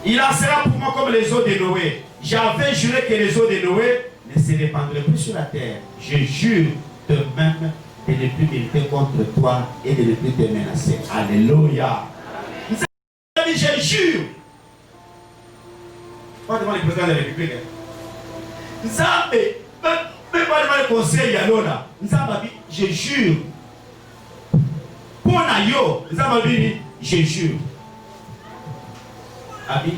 Il en sera pour moi comme les eaux de Noé. J'avais juré que les eaux de Noé ne se répandraient plus sur la terre. Je jure de même de ne plus militer contre toi et de ne plus te menacer. Alléluia. Je jure. Pas devant le président de la République. Nzambe, même pas devant le conseil, là. Nzambe, je jure. Pour Nayo, Nzambe, je jure. Abi,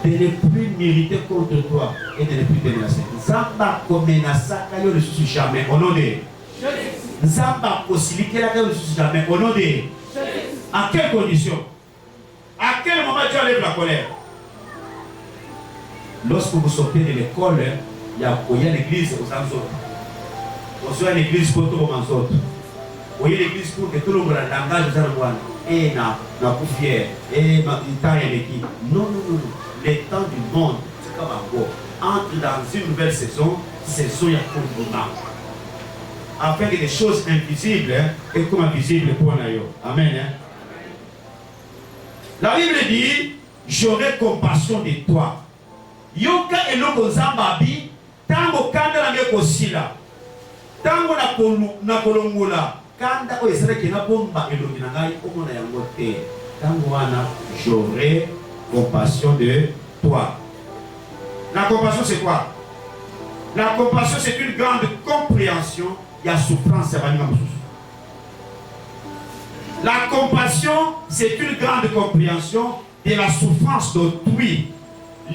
de ne plus mériter contre toi et de ne plus te menacer. Nzamba komenasa kayo ne susu jamais au nom de Nzamba kosilike la kayo ne susu jamais au nom de. À quelles conditions? À quel moment tu enlèves la colère? Lorsque vous sortez de l'école, il y a l'église aux autres. On soit l'église pour tout le monde. Vous voyez l'église pour que tout le monde ait un langage de et na poufière, et ma temps et l'équipe. Non. Les temps du monde, c'est comme un go. Entre dans une nouvelle saison, il y a complètement. Afin que des choses invisibles et comme invisibles pour nous. Amen. La Bible dit, j'aurai compassion de toi. Yoka eloko zambabi, tango kanda na meko sila. Tango na kolongola. Kanda o esere kena bomba elongi na ngai omona yango te. Tango wana j'aurai compassion de toi. La compassion c'est quoi? La compassion c'est une grande compréhension. Il y a souffrance. La compassion c'est une grande compréhension de la souffrance d'autrui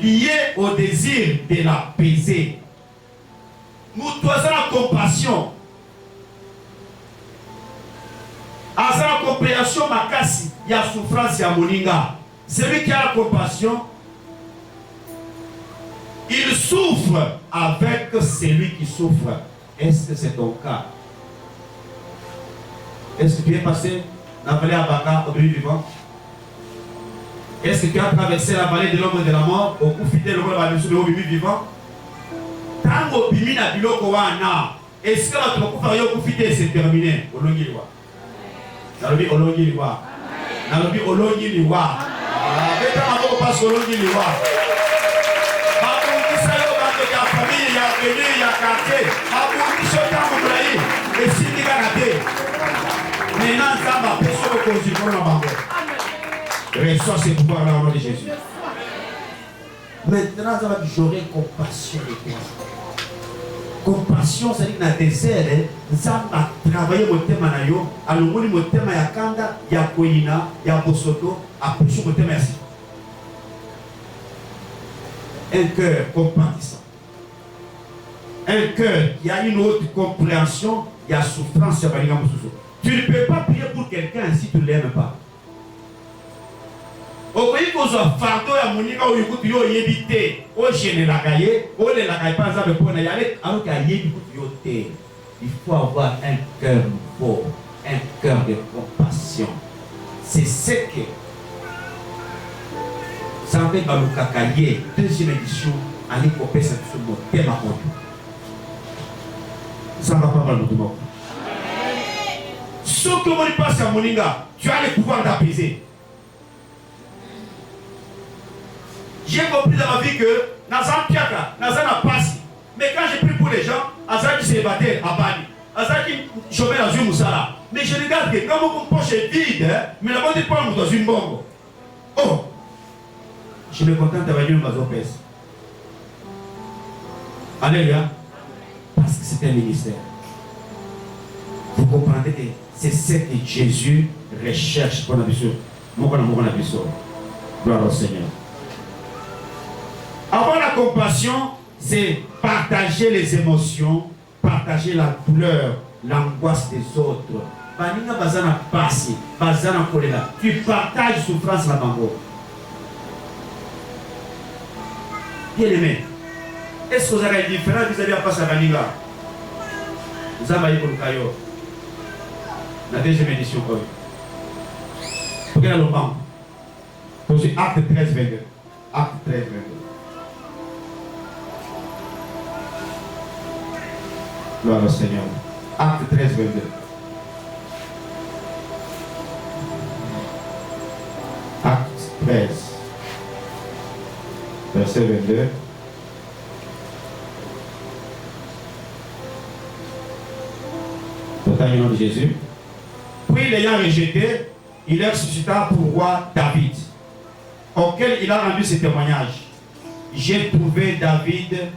liée au désir de l'apaiser. Nous avons la compassion. À la compréhension, makasi, il y a souffrance, il y a moninga. Celui qui a la compassion, il souffre avec celui qui souffre. Est-ce que c'est ton cas? Est-ce que tu es passé dans la vallée Abaka au milieu vivant? Est-ce que tu as traversé la vallée de l'homme de la mort au coup fidèle de l'homme vivant? Tango bimina biloko wana. Est-ce que notre coup faire au coup fidèle c'est terminé? Nalobi olongi liwa. Nalobi olongi liwa. Beta maboko passe olongi liwa. Babundisa yo bando ya famille ya venu ya quartier. Babundisa tango mulayi. Esindi kaka te. Maintenant Nzamba peso ko konzipona na bango. Reçois ce pouvoir là au nom de Jésus. Maintenant ça va j'aurai compassion de toi. Compassion, c'est-à-dire dans tes ailes, nous avons travaillé mon thème na yo, alors mon thème ya kanda, ya koina, ya bosoto, après mon thème ya si. Un cœur compatissant. Un cœur qui a une autre compréhension, il y a souffrance, tu ne peux pas prier pour quelqu'un si tu ne l'aimes pas. Okoyi kozwa fardo ya moninga oyo kutu yo yebite o général gaye o le la pas za pona yale alors que yebi kutu yo te. Il faut avoir un cœur nouveau, un cœur de compassion. C'est ce que Zambé Balukakaye deuxième édition allait couper sur mon thème à Ça va pas mal de monde. Ce que vous passe à Moninga, tu as le pouvoir d'apaiser. J'ai compris dans ma vie que Nazan Piaka, Nazan a passé. Mais quand j'ai pris pour les gens, Azan qui célibataire à Bali, Azan qui chômait dans une moussala. Mais je regarde que quand mon poche est vide, mais la bonne pas dans une bombe. Oh! Je me contente d'avoir une mazopès. Alléluia. Parce que c'est un ministère. Vous comprenez que c'est ce que Jésus recherche pour la mission. Gloire au Seigneur. Avoir la compassion, c'est partager les émotions, partager la douleur, l'angoisse des autres. Tu partages souffrance la bango. Bien aimé, est-ce que vous avez une différence vis-à-vis de Passa Baninga? Vous avez pour le caillot. La deuxième édition. Pour quel moment? Pour ce acte 13, 22. Acte 13, 22. Gloire au Seigneur. Acte 13, 22. Acte 13, verset 22. Au nom de Jésus. Puis l'ayant rejeté, il leur suscita pour roi David, auquel il a rendu ce témoignage. J'ai trouvé David,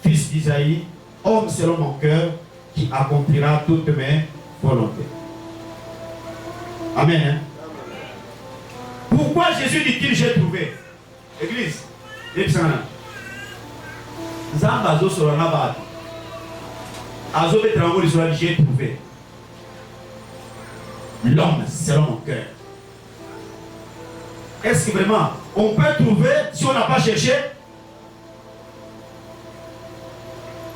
fils d'Isaïe, homme selon mon cœur, qui accomplira toutes mes volontés. Amen. Hein? Pourquoi Jésus dit-il j'ai trouvé? Église, j'ai trouvé l'homme selon mon cœur. Est-ce que vraiment on peut trouver si on n'a pas cherché?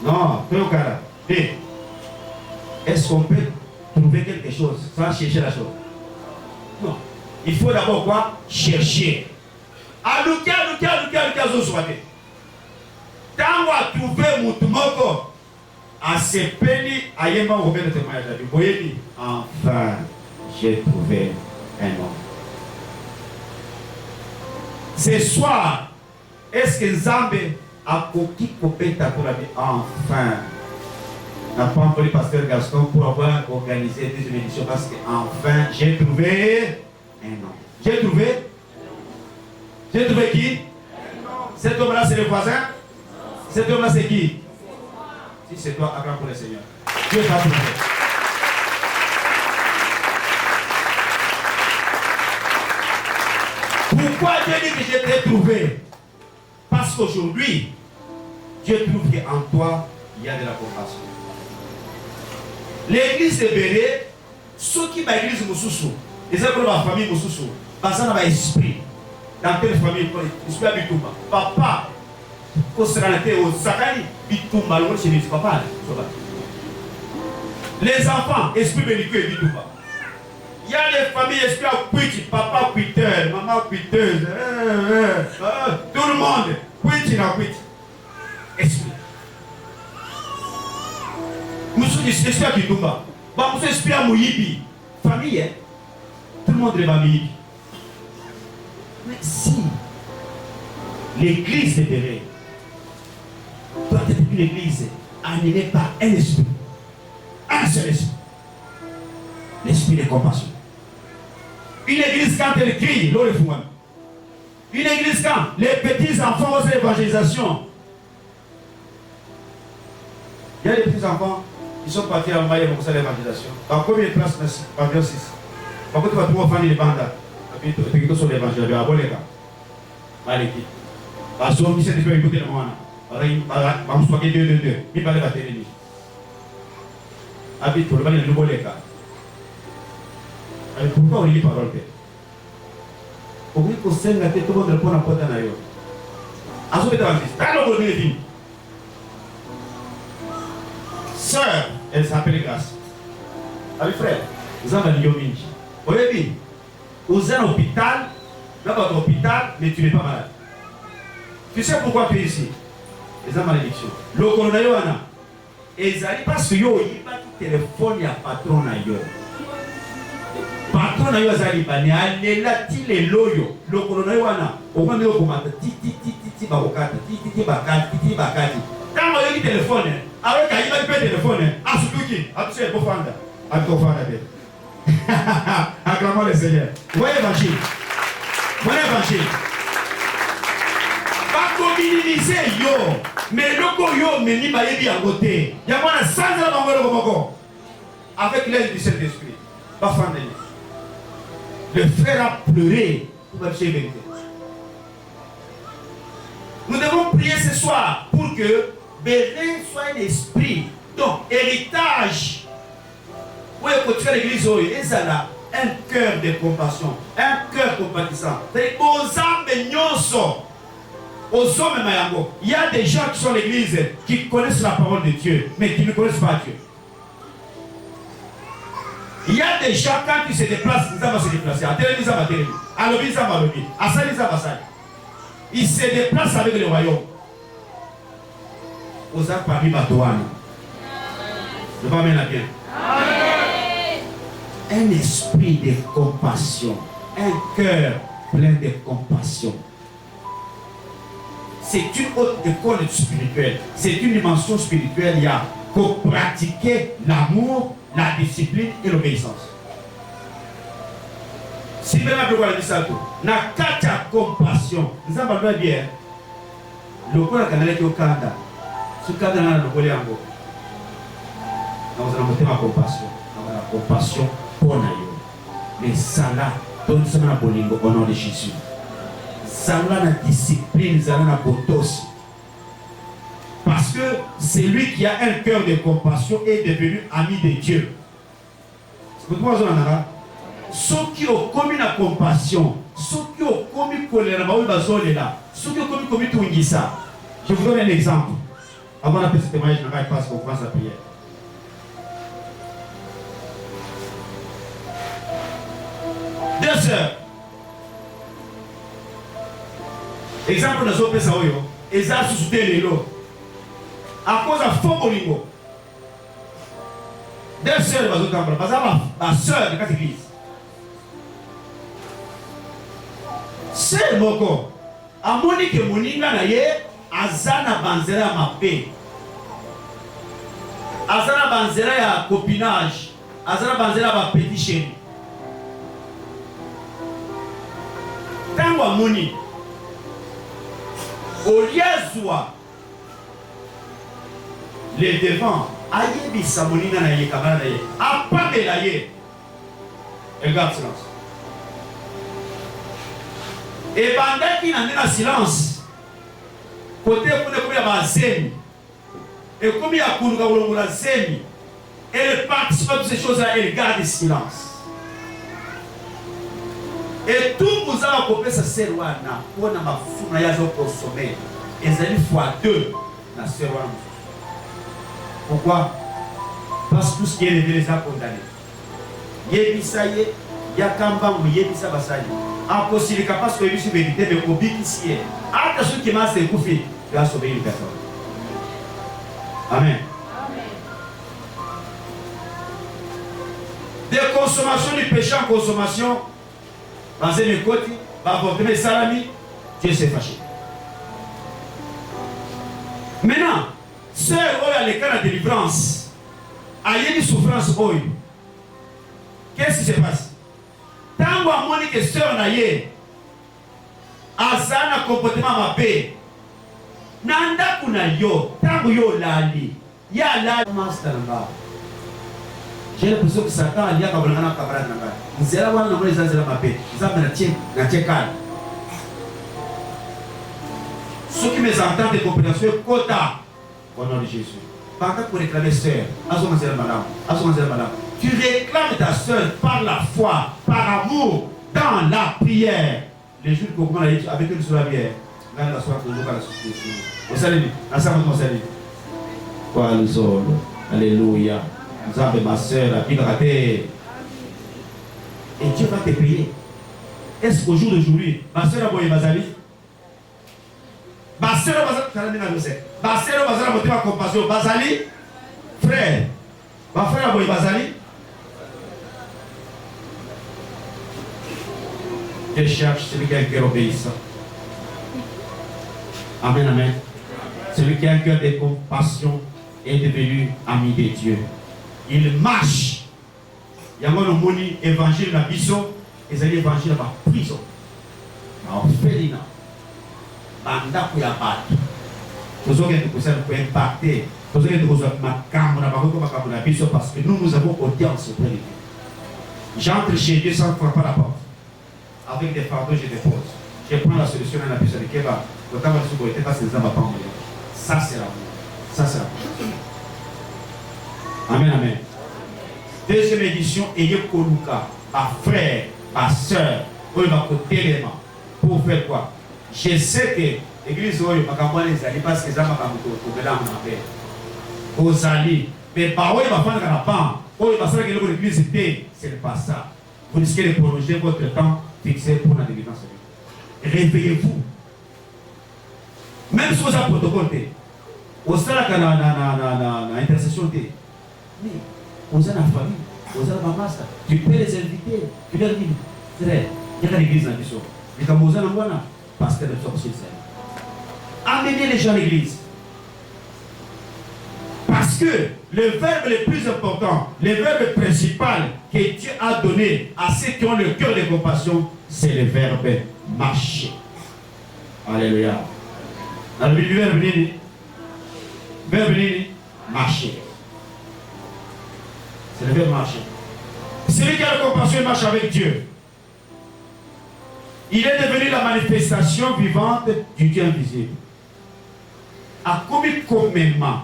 Non, est-ce qu'on peut trouver quelque chose sans chercher la chose? Non. Il faut d'abord quoi? Chercher. Alukia, Tango a trouvé Moutumoko. A sepeli, ayema ouvert le témoignage. Enfin, j'ai trouvé un homme. Ce soir, est-ce que Zambé a coquille copeta pour la vie? Enfin, n'a pas envoyé le pasteur Gaston pour avoir organisé des émissions parce que enfin, j'ai trouvé un homme. J'ai trouvé qui? Cet homme-là, c'est le voisin? Cet homme-là, c'est qui? Si c'est toi, acclame pour le Seigneur. Dieu t'a trouvé. Pourquoi Dieu dit que je t'ai trouvé? Parce qu'aujourd'hui, Dieu trouve qu'en toi, il y a de la compassion. L'église de Béré, ceux qui sont l'église Moussoussou, les gens de la famille Moussoussou, parce qu'ils ont un esprit. Dans quelle famille, l'esprit à Bitumba. Papa, au Séranité, au Sakari, Bitumba, le chez lui, papa. Les enfants, esprit belliqueux et Bitumba. Il y a les familles, esprit à Puiti, papa Puiteur, maman Puiteuse, tout le monde, Puiti na Puiti. Esprit. Moussou dit, esprit à Bitumba. Moussou esprit à Mouyibi. Famille, tout le monde est famille. Mais si l'église est bérée, doit être une église animée par un esprit, un seul esprit, l'esprit de compassion. Une église quand elle crie, l'eau est fou. Une église quand les petits enfants osent l'évangélisation. Il y a des petits enfants qui sont partis à Maïa pour l'évangélisation. Dans combien de places? Environ 6. Par contre, tu vas trouver enfants les bandes. Tu vas sur l'évangile, tu vas voir les gars. Maliki. Parce que si tu peux écouter le moment, on se passe 2. Il va les battre. Habite pour le mal, il nous les gars. Pourquoi on lit parole? Au lieu que c'est la tête, tout le monde répond à la porte à l'ailleurs. À ce moment-là, sœur, elle s'appelle Grâce. Avec frère, vous avez un Yominji. Vous avez dit, vous êtes à l'hôpital, dans votre hôpital, mais tu n'es pas malade. Tu sais pourquoi tu es ici? Les malédictions. Le coronavirus, ezali parce que yo oyibaki téléphone ya patron na yo. Patron na yo azali bani alela ti lelo yo lokolo na yo wana okwami okomata ti bakokata ti bakati ntango oyoki telefone ayoki ayibaki mpe telefone asutuki atuse ekofanda akofanda te. Acclamons le Seigneur. Voyez l'évangile. Voyez l'évangile. Pas communiser yo. Mais loko yo meni bayebi à côté. Yamana sans la mangolo komoko. Avec l'aide du Saint-Esprit. Pas fan de le frère a pleuré pour marcher avec Dieu. Nous devons prier ce soir pour que Bénin soit un esprit. Donc, héritage. Oui, quand tu fais l'église, il y a un cœur de compassion, un cœur compatissant. C'est aux âmes aux hommes mayango. Il y a des gens qui sont l'église qui connaissent la parole de Dieu, mais qui ne connaissent pas Dieu. Il y a des gens quand ils se déplacent, ils vont se déplacer. Ils se déplacent avec le royaume. Aux âmes parmi Batouane. Je vais m'en bien. Un esprit de compassion, un cœur plein de compassion. C'est une autre école spirituelle, c'est une dimension spirituelle. Il y a pour pratiquer l'amour, la discipline et l'obéissance. Si vous avez dit ça, na kata compassion, nous avons bien le corps a canalé au Canada, ce Canada n'a pas le encore. Nous avons ma compassion, la compassion. Mais ça là, donne ça na bolingo au nom de Jésus. Ça là na discipline, ça là na botos. Parce que c'est lui qui a un cœur de compassion est devenu ami de Dieu. C'est pourquoi on a ceux qui ont commis la compassion, ceux qui ont commis colère, ceux qui ont commis tout ça. Je vous donne un exemple. Avant la petite témoignage, je ne vais pas qu'on fasse la prière. Deux sœurs. Exemple de Zopé Saoyo. Eza sous l'élo. À cause de faux bolingo. Deux sœurs de Zopé. Parce que ma sœur de quatre églises. C'est Moko. A Monique Moninga naye. Azana Banzera ma paix. Azana Banzera ya copinage. Azana Banzera ma petit chéri. Tango amoni oliazwa les devants ayebi samonina na ye kabana na ye apamela ye et garde silence et bandaki na silence côté pour ya bazemi et comme il y a kuruka ulongola zemi elle participe à ces choses là elle garde silence. Et tout vous a coupé sa serwana pour na mafuna ya zo consommer. Ezali fois 2 na serwana. Pourquoi? Parce que tout ce qui est révélé ça condamné. Yebisaye yakamba mu yebisa basali. Impossible parce que lui vérité mais obéissez. Attention qui m'a se koufi, tu as sauvé une personne. Amen. De consommation du péché en consommation. Dans un côté, mes salami, Dieu s'est fâché. Maintenant, sœur, il y a les cas de délivrance. Il y a une souffrance. Qu'est-ce qui se passe? Tant que moi, que sœur n'a un comportement ma paix. Nanda kuna yo, tant que yo lali, ya la master. J'ai l'impression que Satan a lié à Kabalana Kabala Nanga. Nous allons voir les gens de la paix. Nous allons na tchekal. Ceux qui me entendent de compréhension, quota. Au nom de Jésus. Pas pour réclamer sœur. Tu réclames ta sœur par la foi, par amour, dans la prière. Les jours qu'on a avec eux sur la bière. Dans la soirée, toujours à la société. Au salut. Ensemble, mon salut. Quoi, le sol. Alléluia. Nous avons ma soeur, la Bible ratée. Et Dieu va te payer. Est-ce qu'au jour d'aujourd'hui, ma soeur a boyé Bazali? Ma soeur a Bazali, ma soeur a monté ma compassion. Bazali, Frère, ma frère Aboy Bazali. Je cherche celui qui a un cœur obéissant. Amen, amen. Celui qui a un cœur de compassion est devenu ami de Dieu. Il marche. Il y a un moni évangile dans la biso, et c'est l'évangile dans la prison. Dans l'orphelinat. Banda pour la battre. Nous avons impacter. Nous avons parce que nous avons audience auprès de Dieu. J'entre chez Dieu sans frapper la porte. Avec des fardeaux, je dépose. Je prends la solution dans la puce de Keba. Ça, c'est l'amour. Ça, c'est l'amour. Amen, amen. Deuxième édition, ayez Koluka, ma frère, ma soeur, pour faire quoi? Je sais que l'église, parce que ça m'a fait. Aux alliés. Mais par où il va faire la pan? Où il va faire que l'église était? C'est pas ça. Vous risquez de prolonger votre temps fixé pour la délivrance. Réveillez-vous. Même si vous avez un protocole, vous avez une intercession, vous avez une famille, vous avez une masse, tu peux les inviter, tu leur dis, frère, il y a l'église dans le biseau. Mais quand vous avez un pasteur de sorcier, amenez les gens à l'église. Parce que le verbe le plus important, le verbe principal que Dieu a donné à ceux qui ont le cœur de compassion, c'est le verbe marcher. Alléluia. Dans le verbe marcher. C'est le verbe marcher. Celui qui a la compassion, il marche avec Dieu. Il est devenu la manifestation vivante du Dieu invisible. À combien communément,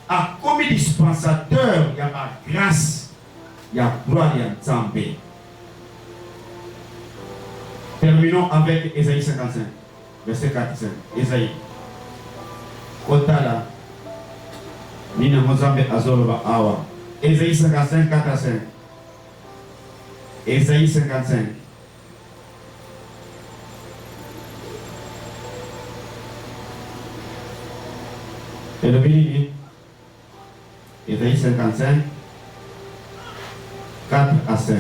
à combien dispensateur, il y a ma grâce, il y a gloire, il y a Nzambé. Terminons avec Ésaïe 55, verset 4 5. Ésaïe. Kotala. Mina Mozambe Azoroba Awa. Ésaïe 55, 4 à 5. Ésaïe 55. Et le béni, Ésaïe 55, 4 à 5.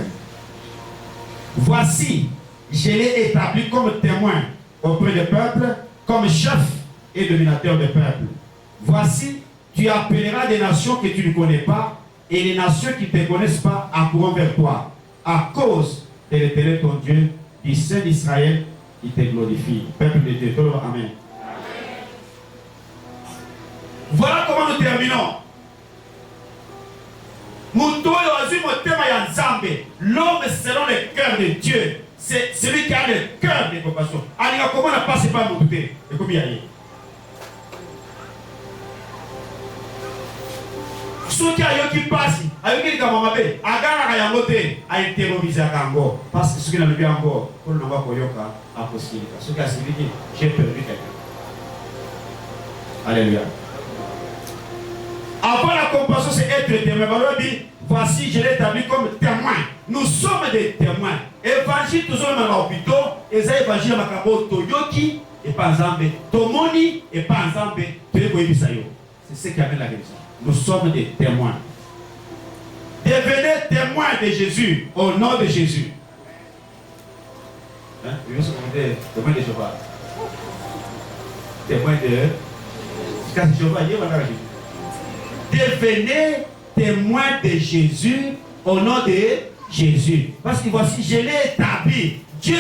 Voici, je l'ai établi comme témoin auprès des peuples, comme chef et dominateur des peuples. Voici, tu appelleras des nations que tu ne connais pas, et les nations qui ne te connaissent pas accourront vers toi, à cause de l'Éternel ton Dieu, du Saint d'Israël, qui te glorifie. Peuple de Dieu, amen. Voilà comment nous terminons. L'homme selon le cœur de Dieu, c'est celui qui a le cœur de compassion. Alors comment on n'a pas pas mon douter? Et comment il y a? Ceux qui ont qui passent, avec qui ont été à côté, à terroriser à Kango, parce que ceux qui n'ont pas encore, pour ne pas koyoka, à possibilité. Ceux qui ont dit, j'ai perdu quelqu'un. Alléluia. Avant la compassion, c'est être témoin. Voici, je l'ai établi comme témoin. Nous sommes des témoins. Évangile, tous sommes dans l'hôpital. Et ça, évangile, Toyoki, et pas ensemble. Tomoni, et pas ensemble. C'est ce qui amène la guérison. Nous sommes des témoins. Devenez témoins de Jésus, au nom de Jésus. Hein? Témoin de Jéhovah. Témoin de. Quand Jéhovah, il y a Jésus. Devenez témoins de Jésus au nom de Jésus. Parce que voici, je l'ai établi. Dieu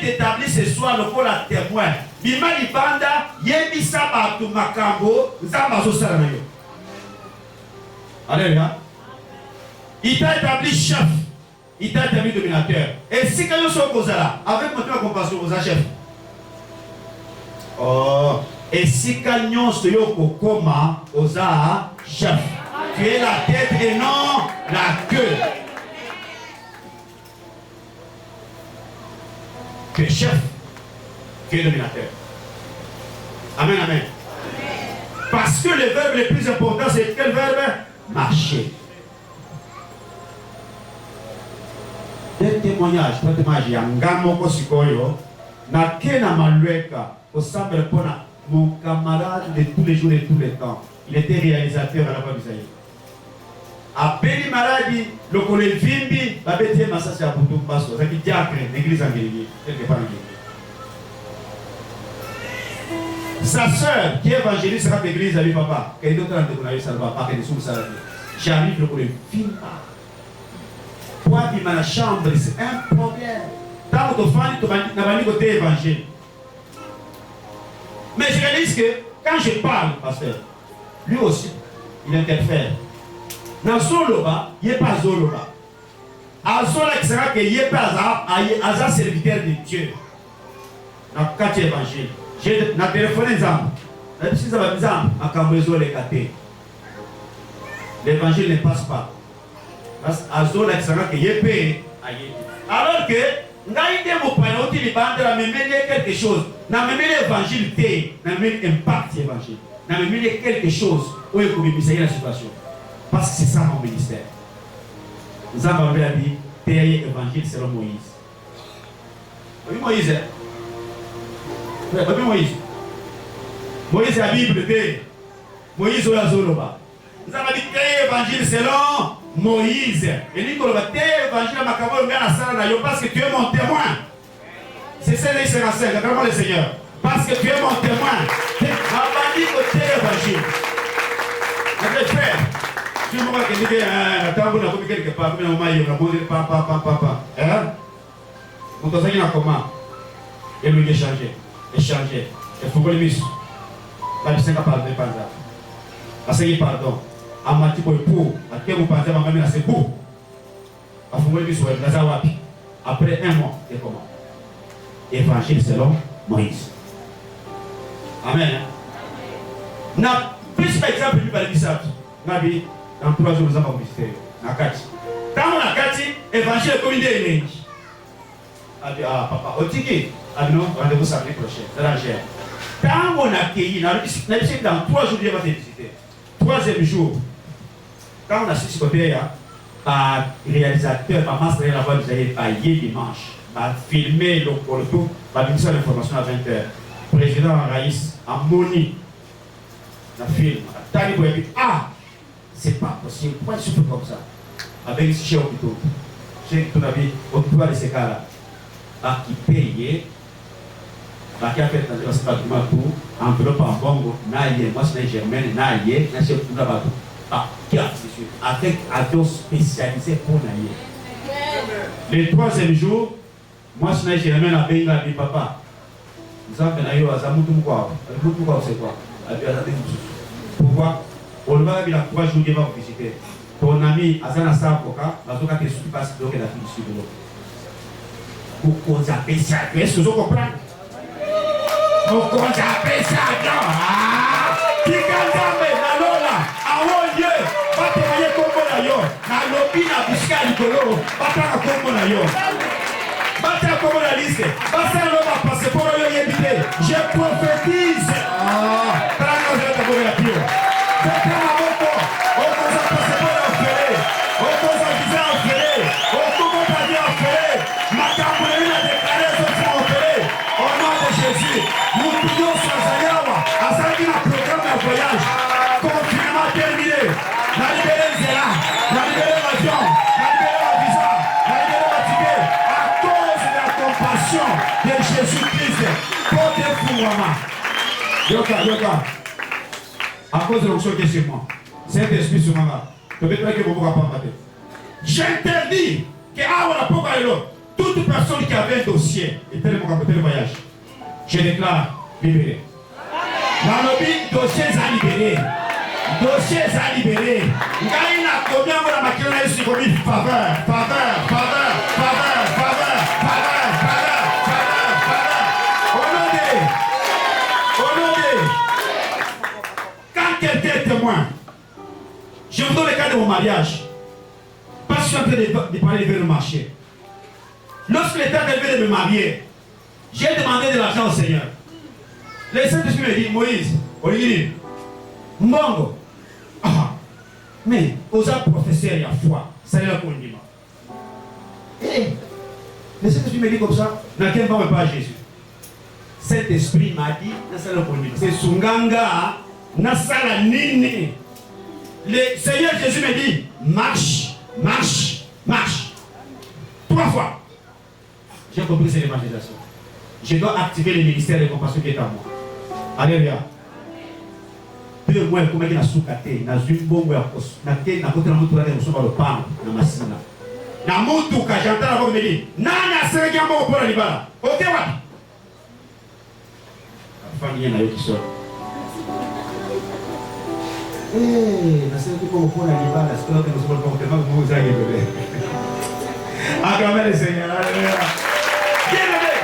t'établit ce soir pour la témoin. Bima libanda, yebisa batu makambo, zamba sala na yo. Alléluia. Il t'a établi chef. Il t'a établi dominateur. Et si quelqu'un soit posé là, avec votre compassion, vous chef. Oh. Et si quelqu'un soit koma, osa chef. Tu es la tête et non la queue. Tu es chef. Tu es dominateur. Amen, amen. Parce que le verbe le plus important, c'est quel verbe? Marcher. Des témoignages, il y a un gars sikoyo, na kena malueka, au sample pona, mon camarade de tous les jours et tous les temps. Il était réalisateur à la voix d'Isaïe. appeli maladie, le collègue Vimbi, la bête massage à Boutou Basso, ça qui diacre, l'église angélique, quelque part sa sœur qui est évangéliste sera l'église à lui, papa. Qu'elle est d'autre dans la ça ne va pas, qu'elle est sous ça. J'arrive, le collègue Vimbi. Toi, tu dans la chambre, c'est un problème. Tant que tu fais, tu vas côté évangile. Mais je réalise que quand je parle, pasteur, lui aussi, il interfère. Dans Zoloba, il n'y a pas Zoloba. À Zoloba, il sera qu'il n'y a pas un serviteur de Dieu. Dans le quartier évangile. J'ai téléphoné les âmes. Si ça va les âmes, à Cambrézo les gâtés. L'évangile ne passe pas. Parce qu'à Zoloba, il sera qu'il y a payé. Alors que, quelque chose. N'a même l'évangile, n'a même impact l'évangile. N'a même quelque chose où il faut la situation. Parce que c'est ça mon ministère. Nous avons dit, théâtre évangile selon Moïse. Oui, Moïse. Oui, Moïse. Moïse, la Bible, Moïse, ou la Zoloba. Nous avons dit, théâtre évangile selon Moïse. Et nous avons dit, théâtre évangile parce que tu es mon témoin. C'est ça les 55, vraiment le Seigneur. Parce que tu es mon témoin. Abandonne le théâtre évangile. Avec frère. Je me vois que tu es quelque part, mais on m'a dit, papa. On t'a dit comment? Et lui échanger. Il faut que le mis. La personne n'a pas de pardon. Parce qu'il pardon. À ma type pour, à qui vous pensez, ma mère, c'est beau. Il faut que le mis sur le Gazawapi. Après un mois, et comment? Évangile selon Moïse. Amen. Na plus par exemple, du Balibisat. Nabi, dans 3 jours, nous avons visité. Nakati. Quand on a Kati, évangile est comme une idée. Ah, papa, au tiki. Ah non, rendez-vous samedi prochain. C'est l'Angers. Quand on a accueilli, dans 3 jours, il va te visiter. 3e jour, quand on a su ce côté, par réalisateur, par master, la voix nous a payé dimanche. A filmé le tout, a donné l'information à 20h. Président Raïs a moni le film. Ah, c'est pas possible. Pourquoi il se fait comme ça? Avec ce chef hôpital. J'ai tout avis, au pouvoir de ces cas-là. Qui paye, qui a fait dans ce bâtiment tout, enveloppe en bongo, naïe, moi c'est germaine, naïe, n'a chef tout là-bas. Ah, qui a fait avec avion spécialisé pour naïe. Le 3e jour, moi, je suis jamais à Benga, papa. Nous avons fait un Azamoutoumkwa. Azamoutoumkwa, c'est quoi? Pourquoi? On va avoir 3 jours de visiter. Ton ami Azana Sapoka, Mazoka te suit parce que tu as fait du sud. Pourquoi tu as fait ça? Est-ce que vous comprenez? Pourquoi tu as fait ça? Qui kandame na lola, awoye, bate maye kombo na yo, na lobi na biska likolo, bata na kombo na yo. Bata kombo na liste, bata na loba passeport yo yebite. Je prophétise. Prends le tabou ya pio. Bata na moko, okoza passeport offeré, okoza visa offeré, okoza papier offeré, makambo na déclarer ce fonds offeré. Au nom de Jésus, nous prions sur Zayawa, à ça qui a programme de voyage, confinement terminé, la libérée Zéla, la libérée l'avion, la libérée la visa, la libérée la ticket, à cause de la compassion de Jésus-Christ, pour des fouamans. Yoka, à cause de l'onction qui est sur moi, Saint-Esprit sur moi, je vais que vous ne pouvez pas mater. J'interdis que toute personne qui avait un dossier et tel le voyage, je déclare libéré. Dans le but, dossier à libérer. Dossier à libérer. Gaïna, combien vous la maquillonnez ici comme une faveur. Quand quelqu'un est témoin, je vous donne le cas de mon mariage. Parce que je suis en train de parler vers le marché. Lorsque l'État devait me marier, j'ai demandé de l'argent au Seigneur. Le Saint-Esprit me dit, Moïse, Olivier, Mbongo, mais aux professeurs, il y a foi, ça est le condiment. Et le Saint-Esprit me dit comme ça, n'a qu'un pas pas Jésus. Saint-Esprit m'a dit, c'est le condiment. C'est Sunganga, Nasala Nini. le Seigneur Jésus me dit, marche, marche, marche. 3 fois. J'ai compris cette évangélisation. Je dois activer le ministère de compassion qui est à moi. Alléluia. 2 mois, comment il a soukaté, na zumbo ya kos, na ke na kote na mutu rade musoba le pan na masina. Na mutu ka janta na ko me dit, nani asenge mbo pour libala. OK wapi? Famille na yo qui sort. Nasema kwa mkono libala, sio que nous sommes pas tellement vous allez bébé. Acclamez le Seigneur. Alléluia. Bien-aimé,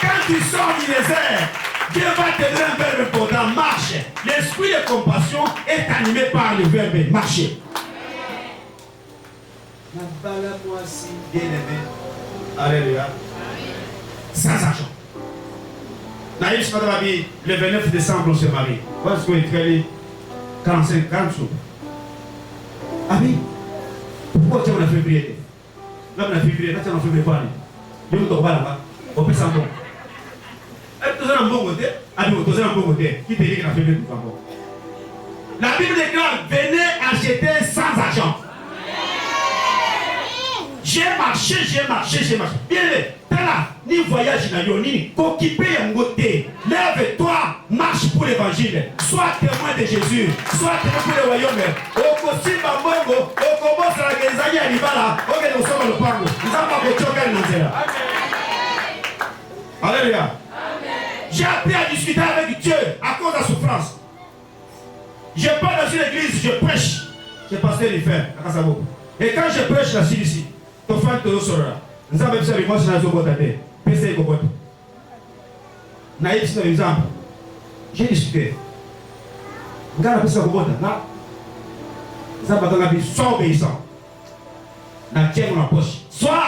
quand tu sors du désert, Dieu va te donner un verbe important, marche. L'esprit de compassion est animé par le verbe marcher. Moi aussi, bien-aimé. Alléluia. Sans argent. Naïf Madarabi, le 29 décembre, on se marie. Voilà ce qu'on écrit 45, 40 jours. Ah oui. Pourquoi tu as une février? Là, on a février, là, tu as une février. Je ne sais pas, on peut s'en bon. Tu as un bon côté, tu as un bon côté. Qui te dit que la février, tu as un bon. La Bible déclare, venez acheter sans argent. J'ai marché. Bien, t'es là, ni voyage, ni occupé un côté. Lève-toi, marche pour l'évangile. Sois témoin de Jésus. Sois témoin pour le royaume. Au possible, à Bongo, au commence à la Gézaïe à Libala, au Gézaïe au Somme le Pango. Nous avons beaucoup de choses à faire. Alléluia. J'ai appris à discuter avec Dieu à cause de la souffrance. Je pars dans une église, je prêche. J'ai passé l'hiver à Kasabo. Et quand je prêche là, ici, ton frère te sera. Nous avons besoin de moi, je n'ai pas de PC et Koboto. Naïf, c'est un exemple. J'ai discuté. Regarde la PC et Koboto. Là, nous avons besoin de sois obéissant. Dans quelle on poche. Sois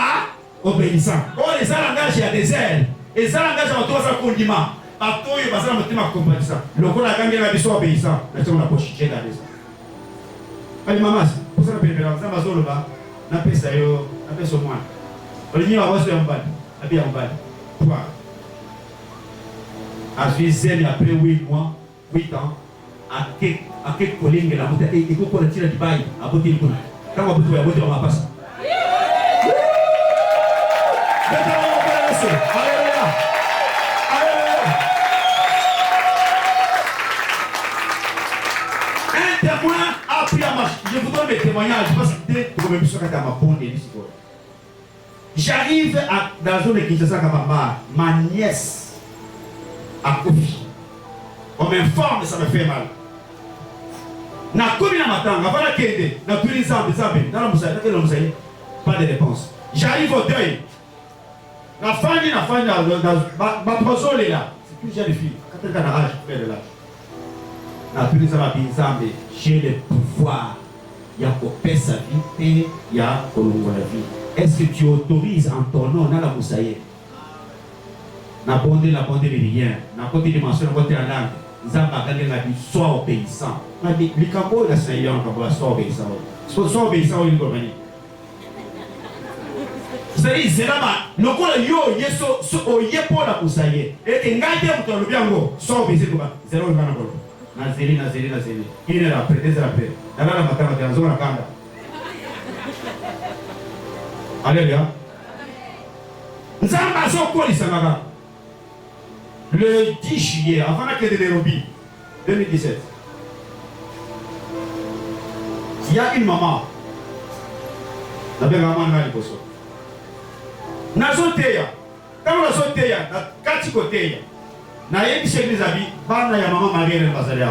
obéissant. Oh, les langages, il y a des ailes. Et ça, langages, on doit faire condiment. À toi, il va se mettre ma compétition. Le coup, la gamme, il a sois obéissant. Là, tu as la poche. J'ai gardé ça. Allez, maman, pour ça, on va faire le bas. On a fait ça, on a fait ce mois. On a dit, on va se faire un bal. On a fait un bal. Toi. À Suisse, après 8 mois, 8 ans, à quel collègue la montée, et qu'on peut tirer du bail, à côté du coup. Quand on peut trouver, on va passer. Alléluia. Un témoin a pris à marcher. Je vous donne mes témoignages. Je pense que dès que vous me dites que ma bonne j'arrive dans la zone de Kinshasa, ma nièce a Kofi. On m'informe que ça me fait mal. Na komi na matanga, voilà qu'aider. Na tous les ans, dans la moussaïe, pas de réponse. J'arrive au deuil. La famille, ma troisième est là. C'est plus jeune fille. Quand elle est dans l'âge, elle est là. Na tous les ans, j'ai le pouvoir. Il y a coupé sa vie et il y a colombo la vie. Est-ce que tu autorises en ton nom dans la moussaïe? Na bondé de rien. Na côté dimension, na côté la langue. Zamba gagné la vie, sois obéissant. On a dit, les cambo, la Seigneur, sois obéissant. Sois obéissant, il va venir. C'est-à-dire, c'est là-bas, le coup de yo, il est pour la moussaïe. Et que ngate pour le bien, sois obéissant, c'est là où il va en avoir. Nazeli. Il est là, prêtez la paix. Là, la matin, la zone à Kanda. Alléluia. Nzamba so ko lisanga. Le 10 juillet, avant la quête de Nairobi, 2017, il y a une maman. La belle maman n'a pas de poisson. Nazoteya. Quand on a sauté, quatre côtés. Na yebi chez les amis, bana ya maman Marie elle va aller.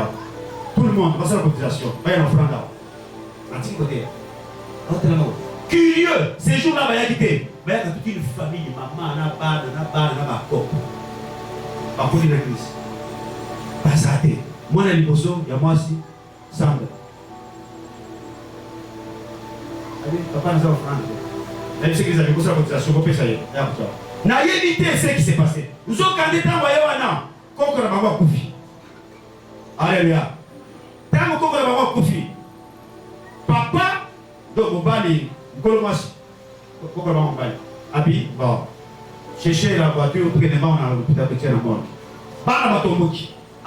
Tout le monde passe la cotisation. Pas une offrande là. Anti côté. Curieux, ces jours-là, il y a quitté. Il y a toute une famille, maman, n'a pas cop. Pas pour l'église. Pas ça. Moi, il y a moi aussi, Sandra. Papa nous a offrande. Il y a des amis, la cotisation, on peut ça y est. N'a évité ce qui s'est passé. Nous sommes candidats, voyez, comme on a maman Koufi. Alléluia. Tant qu'on a maman Koufi. Papa, donc on va aller. Pourquoi on va aller? Bon. Chercher la voiture pour que les gens aient l'hôpital de la mort. Pas la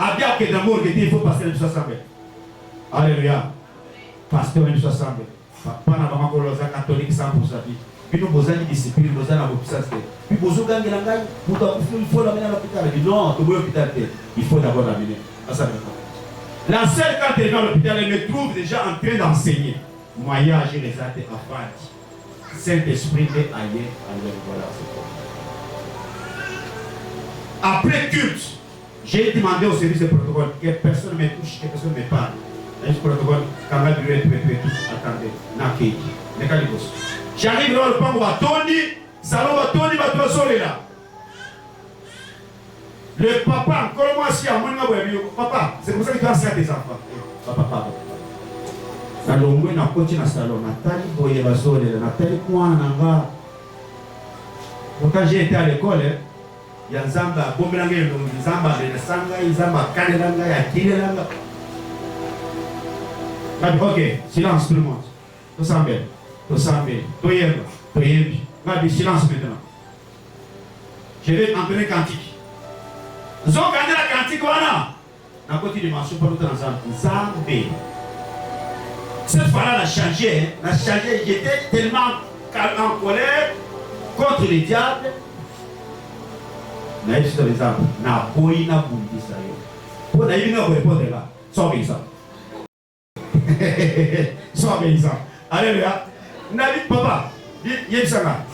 Abi a que dans le mort, il faut passer le 60 mètres. Alléluia. pasteur même 60. Papa na bango loza catholique 100%. Puis nous besoin de discipline, besoin de puissance. Puis besoin de gagner la gagne. Il faut l'amener à l'hôpital. Il dit non, tu veux l'hôpital. Il faut d'abord l'amener. La seule quand elle est dans l'hôpital, elle me trouve déjà en train d'enseigner. Moi, j'ai les actes à faire. Saint-Esprit est ailleurs. Voilà, après culte, j'ai demandé au service de protocole que personne ne me touche, que personne ne me parle. Le protocole, quand même, attendez. J'arrive dans le pango à Tony, salon à Tony, va te là. Le papa, encore moi si à mon papa, c'est pour ça que tu as ça des enfants. Papa. Salon, on a continué à salon, Nathalie, boye la zone, Nathalie, quoi, nanga. Quand j'ai été à l'école, il y a Zamba, Bombelanga, Zamba, Sanga, Zamba, Kanelanga, Yakilanga. Ok, silence tout le monde. Tout ça bien. Tout ça bien. Tout y est. Silence maintenant. Je vais entonner cantique. Ils ont gardé la cantique, voilà. Dans le côté de ma soupe, nous ensemble. Zambé. Cette fois-là, elle a changé. J'étais tellement en colère contre les diables. Na Yesu exemple. Na boy na bundi sayo. Pour na yina répondre là. Sans ça. Sans ça. Alléluia. Nabi papa. Yebsanga.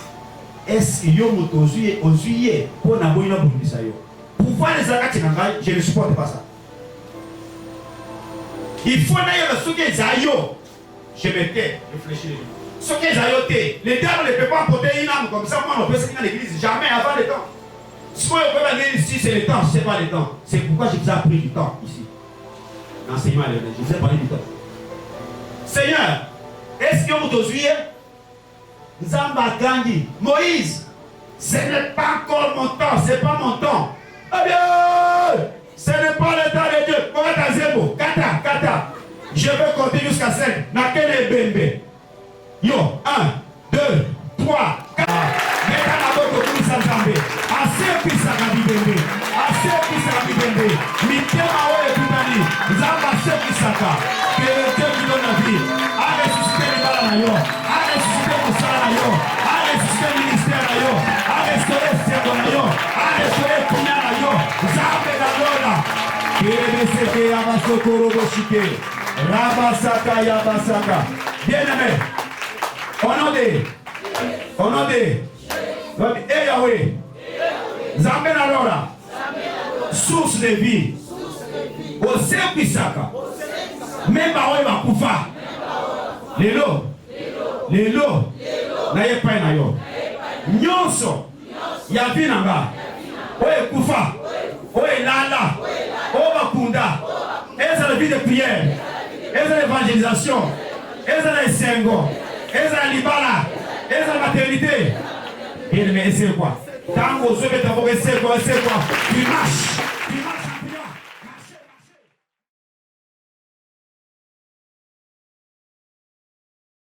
Est-ce que yo moto ozuye pour na boy na bundi sayo. Pour voir les akati nanga, je ne supporte pas ça. Il faut d'ailleurs ce que zayo. Je me tais, réfléchis. Ce que zayo té. Les diables ne peuvent pas porter une âme comme ça. Moi, on peut se dans l'église jamais avant le temps. Si vous pouvez aller ici, c'est le temps, ce n'est pas le temps. C'est pourquoi je vous ai pris du temps ici. L'enseignement, je vous ai parlé du temps. Seigneur, est-ce que vous t'osez? Nzamba Gandhi, Moïse, ce n'est pas encore mon temps, ce n'est pas mon temps. Eh bien, ce n'est pas le temps de Dieu. Kata. Je vais compter jusqu'à 5. Nakele Bembe. Yo, 1, 2, 3, 4. Assez puissant bibende, assez puissant bibende. Mitema oye tutani, zamba assez puissant. Que le Dieu qui donne la vie, a ressuscité les balles na yo, a ressuscité mon sala na yo, a ressuscité le ministère na yo, a restauré le servant na yo, a restauré le punya na yo, zambe na lona. Que le seke yabasokoro boshike, rabasaka yabasaka. Bien aimé, au nom de Yahweh. Zambé na lora. Source de vie. Ose pisaka. Même baoye bakufa. Lelo. Na ye pa na yo. Nyonso. Ya vie nanga. Oye kufa. Oye lala. Oye bakunda. Eza la vie de prière. Eza l'évangélisation. Eza la sengo. Eza la libala. Eza la maternité. Et mais c'est quoi? Tango, je vais t'avoir essayé quoi? Tu marches.